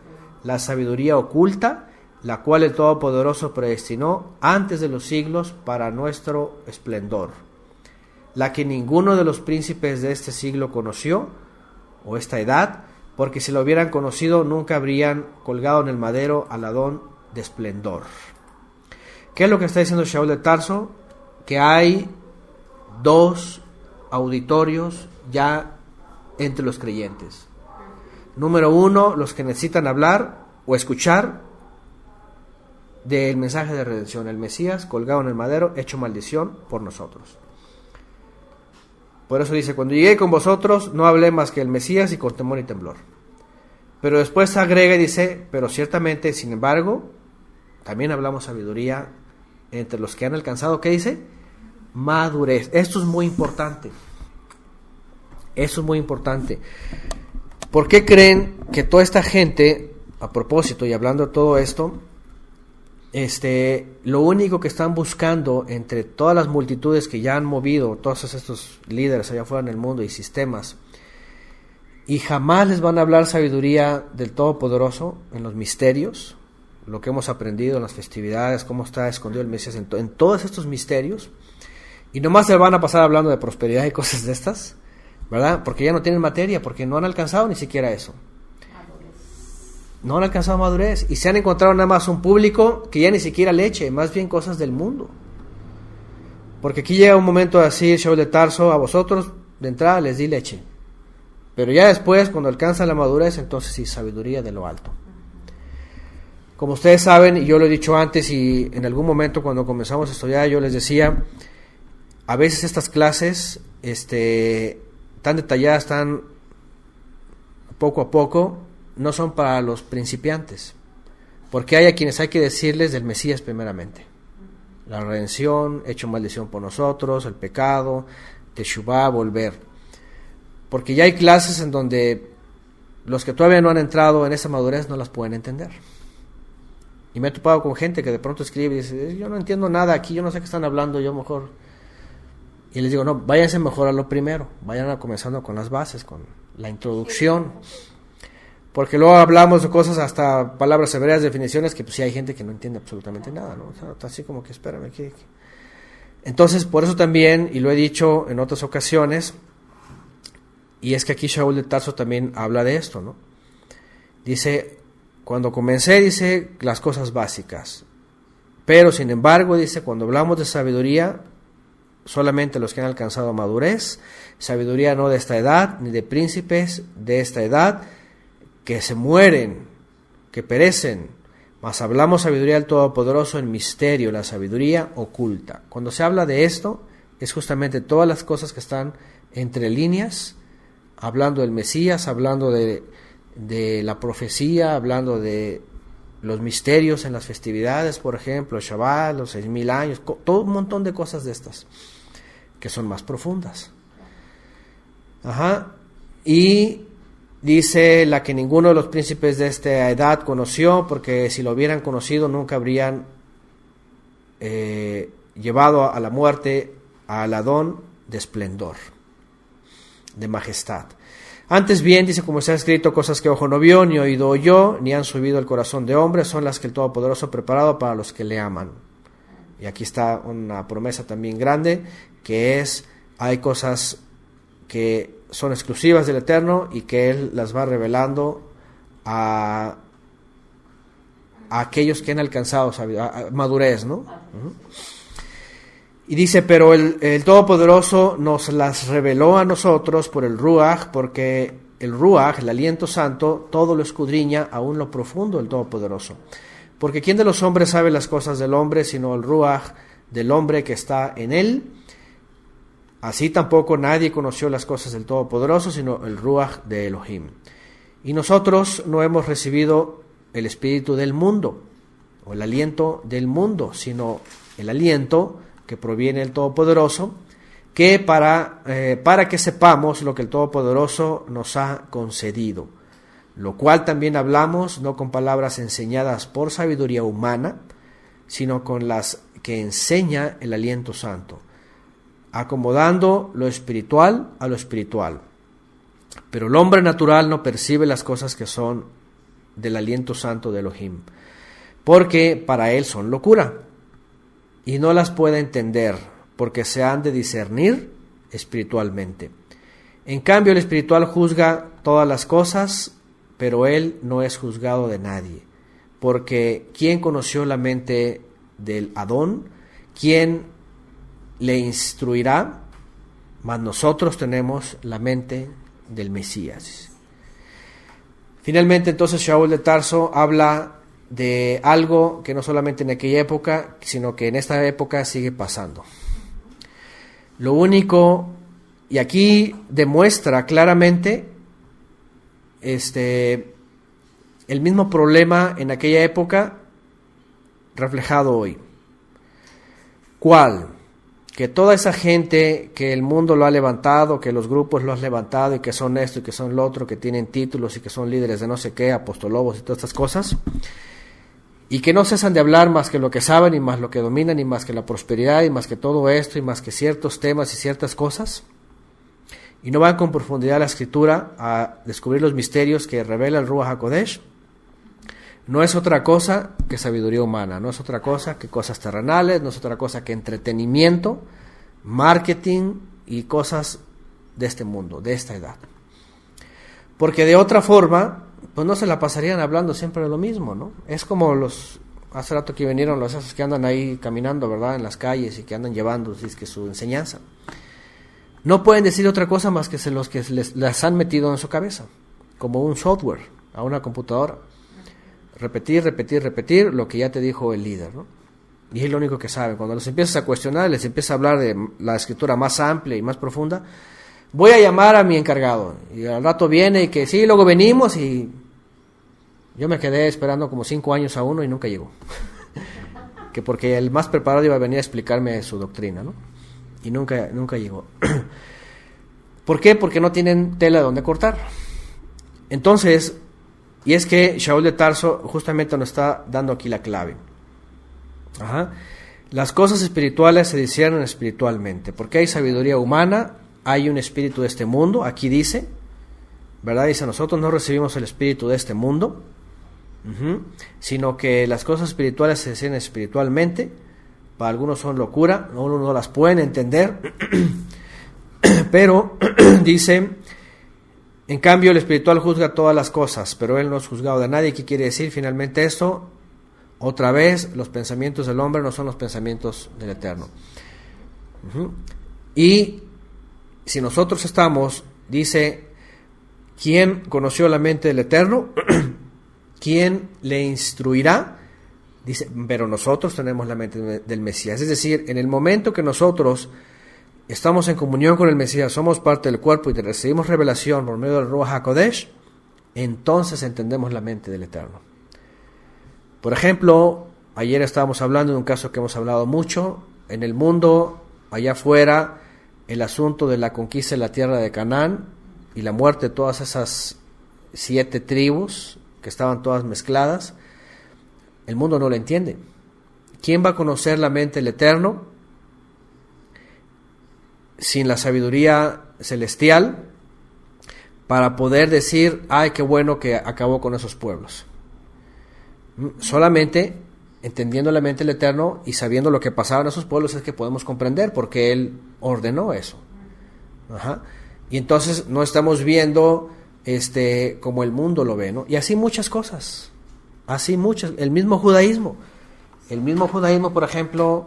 la sabiduría oculta, la cual el Todopoderoso predestinó antes de los siglos para nuestro esplendor, la que ninguno de los príncipes de este siglo conoció, o esta edad, porque si lo hubieran conocido nunca habrían colgado en el madero al Adón de esplendor. ¿Qué es lo que está diciendo Shaul de Tarso? Que hay dos auditorios ya entre los creyentes. Número uno, los que necesitan hablar o escuchar del mensaje de redención, el Mesías colgado en el madero, hecho maldición por nosotros. Por eso dice, cuando llegué con vosotros no hablé más que el Mesías y con temor y temblor. Pero después agrega y dice, pero ciertamente, sin embargo, también hablamos sabiduría entre los que han alcanzado, ¿qué dice? Madurez. Esto es muy importante. Eso es muy importante. ¿Por qué creen que toda esta gente, a propósito y hablando de todo esto, lo único que están buscando entre todas las multitudes que ya han movido, todos estos líderes allá afuera en el mundo y sistemas, y jamás les van a hablar sabiduría del Todopoderoso en los misterios, lo que hemos aprendido en las festividades, cómo está escondido el Mesías en todos estos misterios, y nomás se van a pasar hablando de prosperidad y cosas de estas, ¿verdad? Porque ya no tienen materia, porque no han alcanzado ni siquiera eso. No han alcanzado madurez y se han encontrado nada más un público que ya ni siquiera leche, más bien cosas del mundo. Porque aquí llega un momento de decir, Shaul de Tarso, a vosotros de entrada les di leche. Pero ya después, cuando alcanzan la madurez, entonces sí, sabiduría de lo alto. Como ustedes saben, y yo lo he dicho antes, y en algún momento cuando comenzamos a estudiar, yo les decía, a veces estas clases tan detalladas, tan poco a poco, no son para los principiantes, porque hay a quienes hay que decirles del Mesías primeramente. La redención, hecho maldición por nosotros, el pecado, Teshuvá, volver. Porque ya hay clases en donde los que todavía no han entrado en esa madurez no las pueden entender. Y me he topado con gente que de pronto escribe y dice, yo no entiendo nada aquí, yo no sé qué están hablando, yo mejor... Y les digo, no, váyanse mejor a lo primero, vayan comenzando con las bases, con la introducción. Porque luego hablamos de cosas, hasta palabras severas, definiciones, que pues sí hay gente que no entiende absolutamente nada, ¿no? O sea, está así como que, espérame, ¿qué? Entonces, por eso también, y lo he dicho en otras ocasiones, y es que aquí Shaul de Tarso también habla de esto, ¿no? Dice, cuando comencé, dice, las cosas básicas. Pero, sin embargo, dice, cuando hablamos de sabiduría, solamente los que han alcanzado madurez, sabiduría no de esta edad, ni de príncipes de esta edad, que se mueren, que perecen, mas hablamos sabiduría del Todopoderoso en misterio, la sabiduría oculta. Cuando se habla de esto, es justamente todas las cosas que están entre líneas, hablando del Mesías, hablando de la profecía, hablando de los misterios en las festividades, por ejemplo, el Shabbat, los 6,000 años, todo un montón de cosas de estas, que son más profundas. Y dice, la que ninguno de los príncipes de esta edad conoció, porque si lo hubieran conocido nunca habrían llevado a la muerte al Adón de esplendor, de majestad. Antes bien, dice, como está escrito, cosas que ojo no vio, ni oído oyó, ni han subido el corazón de hombre, son las que el Todopoderoso ha preparado para los que le aman. Y aquí está una promesa también grande, que es, hay cosas que son exclusivas del Eterno y que Él las va revelando a aquellos que han alcanzado madurez, ¿no? Y dice, pero el Todopoderoso nos las reveló a nosotros por el Ruach, porque el Ruach, el aliento santo, todo lo escudriña, aún lo profundo del Todopoderoso. Porque ¿quién de los hombres sabe las cosas del hombre, sino el Ruach del hombre que está en él? Así tampoco nadie conoció las cosas del Todopoderoso, sino el Ruach de Elohim. Y nosotros no hemos recibido el espíritu del mundo, o el aliento del mundo, sino el aliento que proviene del Todopoderoso, que para que sepamos lo que el Todopoderoso nos ha concedido, lo cual también hablamos, no con palabras enseñadas por sabiduría humana, sino con las que enseña el aliento santo, acomodando lo espiritual a lo espiritual. Pero el hombre natural no percibe las cosas que son del aliento santo de Elohim, porque para él son locura, y no las puede entender, porque se han de discernir espiritualmente. En cambio, el espiritual juzga todas las cosas, pero él no es juzgado de nadie, porque ¿quién conoció la mente del Adón? ¿Quién le instruirá? Mas nosotros tenemos la mente del Mesías. Finalmente, entonces, Shaul de Tarso habla de algo que no solamente en aquella época, sino que en esta época sigue pasando. Lo único, y aquí demuestra claramente el mismo problema en aquella época reflejado hoy. ¿Cuál? Que toda esa gente que el mundo lo ha levantado, que los grupos lo han levantado y que son esto y que son lo otro, que tienen títulos y que son líderes de no sé qué, apostolobos y todas estas cosas, y que no cesan de hablar más que lo que saben y más lo que dominan y más que la prosperidad y más que todo esto y más que ciertos temas y ciertas cosas, y no van con profundidad a la escritura a descubrir los misterios que revela el Ruach HaKodesh, no es otra cosa que sabiduría humana, no es otra cosa que cosas terrenales, no es otra cosa que entretenimiento marketing y cosas de este mundo, de esta edad. Porque de otra forma, pues no se la pasarían hablando siempre de lo mismo, ¿no? Es como hace rato que vinieron esos que andan ahí caminando, ¿verdad?, en las calles y que andan llevando su enseñanza. No pueden decir otra cosa más que los que les han metido en su cabeza, como un software a una computadora. Repetir lo que ya te dijo el líder, ¿no? Y es lo único que saben. Cuando los empiezas a cuestionar, les empieza a hablar de la escritura más amplia y más profunda, voy a llamar a mi encargado. Y al rato viene y que sí, luego venimos, y yo me quedé esperando como 5 años a uno y nunca llegó. Que porque el más preparado iba a venir a explicarme su doctrina, ¿no? Y nunca llegó. ¿Por qué? Porque no tienen tela donde cortar. Entonces, y es que Shaul de Tarso justamente nos está dando aquí la clave. Las cosas espirituales se disciernen espiritualmente, porque hay sabiduría humana, hay un espíritu de este mundo, aquí dice, ¿verdad? Dice, nosotros no recibimos el espíritu de este mundo, sino que las cosas espirituales se disciernen espiritualmente. Para algunos son locura, uno no las pueden entender, pero dice, en cambio el espiritual juzga todas las cosas, pero él no es juzgado de nadie. ¿Qué quiere decir finalmente esto? Otra vez, los pensamientos del hombre no son los pensamientos del Eterno. Y si nosotros estamos, dice, ¿quién conoció la mente del Eterno? ¿Quién le instruirá? Dice, pero nosotros tenemos la mente del Mesías. Es decir, en el momento que nosotros estamos en comunión con el Mesías, somos parte del cuerpo y recibimos revelación por medio del Ruach HaKodesh, entonces entendemos la mente del Eterno. Por ejemplo, ayer estábamos hablando de un caso que hemos hablado mucho, en el mundo, allá afuera, el asunto de la conquista de la tierra de Canaán y la muerte de todas esas 7 tribus que estaban todas mezcladas. El mundo no lo entiende. ¿Quién va a conocer la mente del Eterno sin la sabiduría celestial para poder decir, ay, qué bueno que acabó con esos pueblos? Solamente entendiendo la mente del Eterno y sabiendo lo que pasaba en esos pueblos es que podemos comprender, porque Él ordenó eso. Y entonces no estamos viendo como el mundo lo ve, ¿no? Y así muchas cosas. Así muchas, el mismo judaísmo, por ejemplo,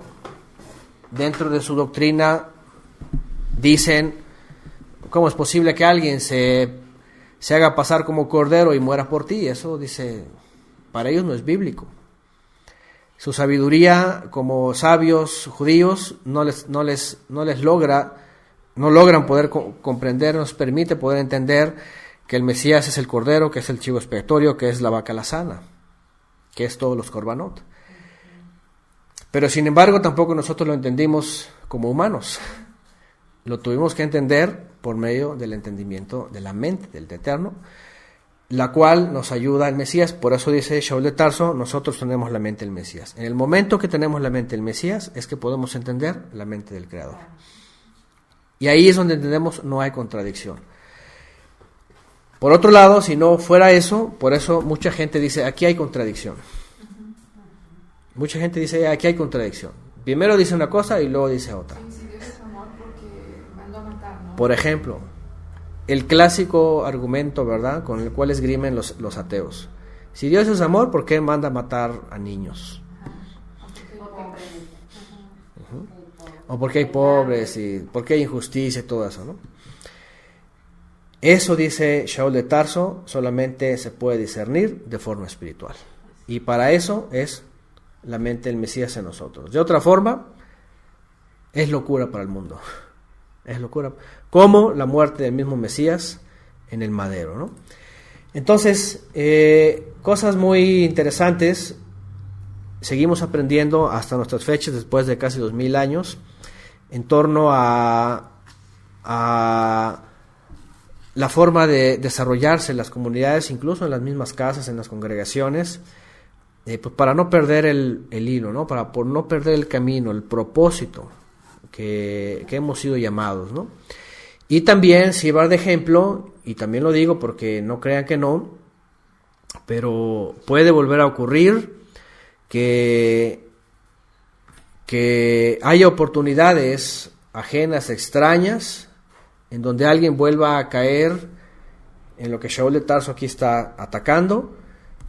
dentro de su doctrina dicen, ¿cómo es posible que alguien se haga pasar como cordero y muera por ti? Eso, dice, para ellos no es bíblico. Su sabiduría como sabios judíos no logran poder comprender, no nos permite poder entender que el Mesías es el cordero, que es el chivo expiatorio, que es la vaca lazana, que es todos los korbanot. Pero sin embargo tampoco nosotros lo entendimos como humanos. Lo tuvimos que entender por medio del entendimiento de la mente del Eterno, la cual nos ayuda el Mesías. Por eso dice Shaul de Tarso, nosotros tenemos la mente del Mesías. En el momento que tenemos la mente del Mesías es que podemos entender la mente del Creador. Y ahí es donde entendemos, no hay contradicción. Por otro lado, si no fuera eso, por eso mucha gente dice, aquí hay contradicción. Mucha gente dice, aquí hay contradicción. Primero dice una cosa y luego dice otra. Sí, Dios es amor porque mandó a matar, ¿no? Por ejemplo, el clásico argumento, ¿verdad?, con el cual esgrimen los ateos. Si Dios es amor, ¿por qué manda a matar a niños? O porque hay pobres, y porque hay injusticia y todo eso, ¿no? Eso, dice Shaul de Tarso, solamente se puede discernir de forma espiritual. Y para eso es la mente del Mesías en nosotros. De otra forma, es locura para el mundo. Es locura. Como la muerte del mismo Mesías en el madero, ¿no? Entonces, cosas muy interesantes. Seguimos aprendiendo hasta nuestras fechas, después de casi 2000 años, en torno a la forma de desarrollarse en las comunidades, incluso en las mismas casas, en las congregaciones, pues para no perder el hilo, ¿no? Por no perder el camino, el propósito que hemos sido llamados, ¿no? Y también sirva de ejemplo, y también lo digo porque no crean que no, pero puede volver a ocurrir que haya oportunidades ajenas, extrañas, en donde alguien vuelva a caer en lo que Shaul de Tarso aquí está atacando,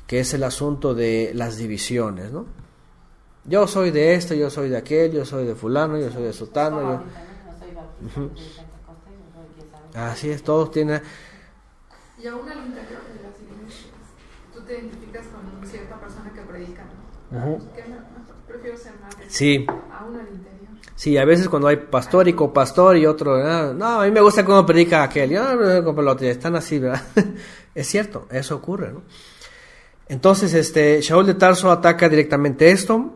que es el asunto de las divisiones, ¿no? Yo soy de esto, yo soy de aquel, yo soy de fulano, yo soy de sotano. Así es, todos tienen... Y aún al interior de las iglesias, tú te identificas con cierta persona que predica, ¿no? Que prefiero ser más de Sí. aún al interior. Sí, a veces cuando hay pastor y copastor y otro, no, a mí me gusta cómo predica aquel, yo no, con otro, están así, ¿verdad? Es cierto, eso ocurre, ¿no? Entonces, Shaul de Tarso ataca directamente esto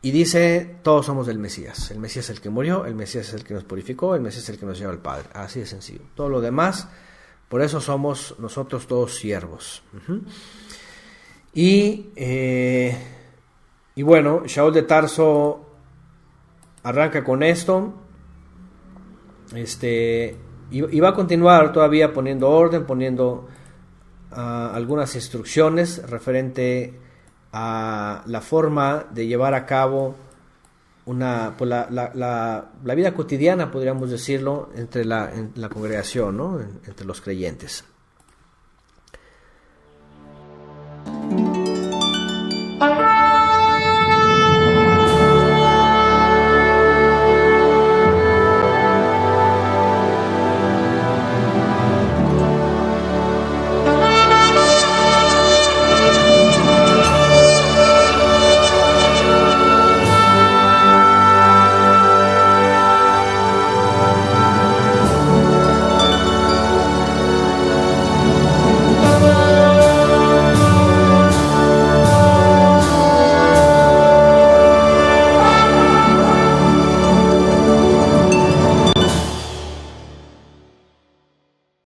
y dice, todos somos del Mesías. El Mesías es el que murió, el Mesías es el que nos purificó, el Mesías es el que nos lleva al Padre. Así de sencillo. Todo lo demás, por eso somos nosotros todos siervos. Y bueno, Shaul de Tarso arranca con esto, y va a continuar todavía poniendo orden, poniendo algunas instrucciones referente a la forma de llevar a cabo la vida cotidiana, podríamos decirlo, en la congregación, ¿no? Entre los creyentes.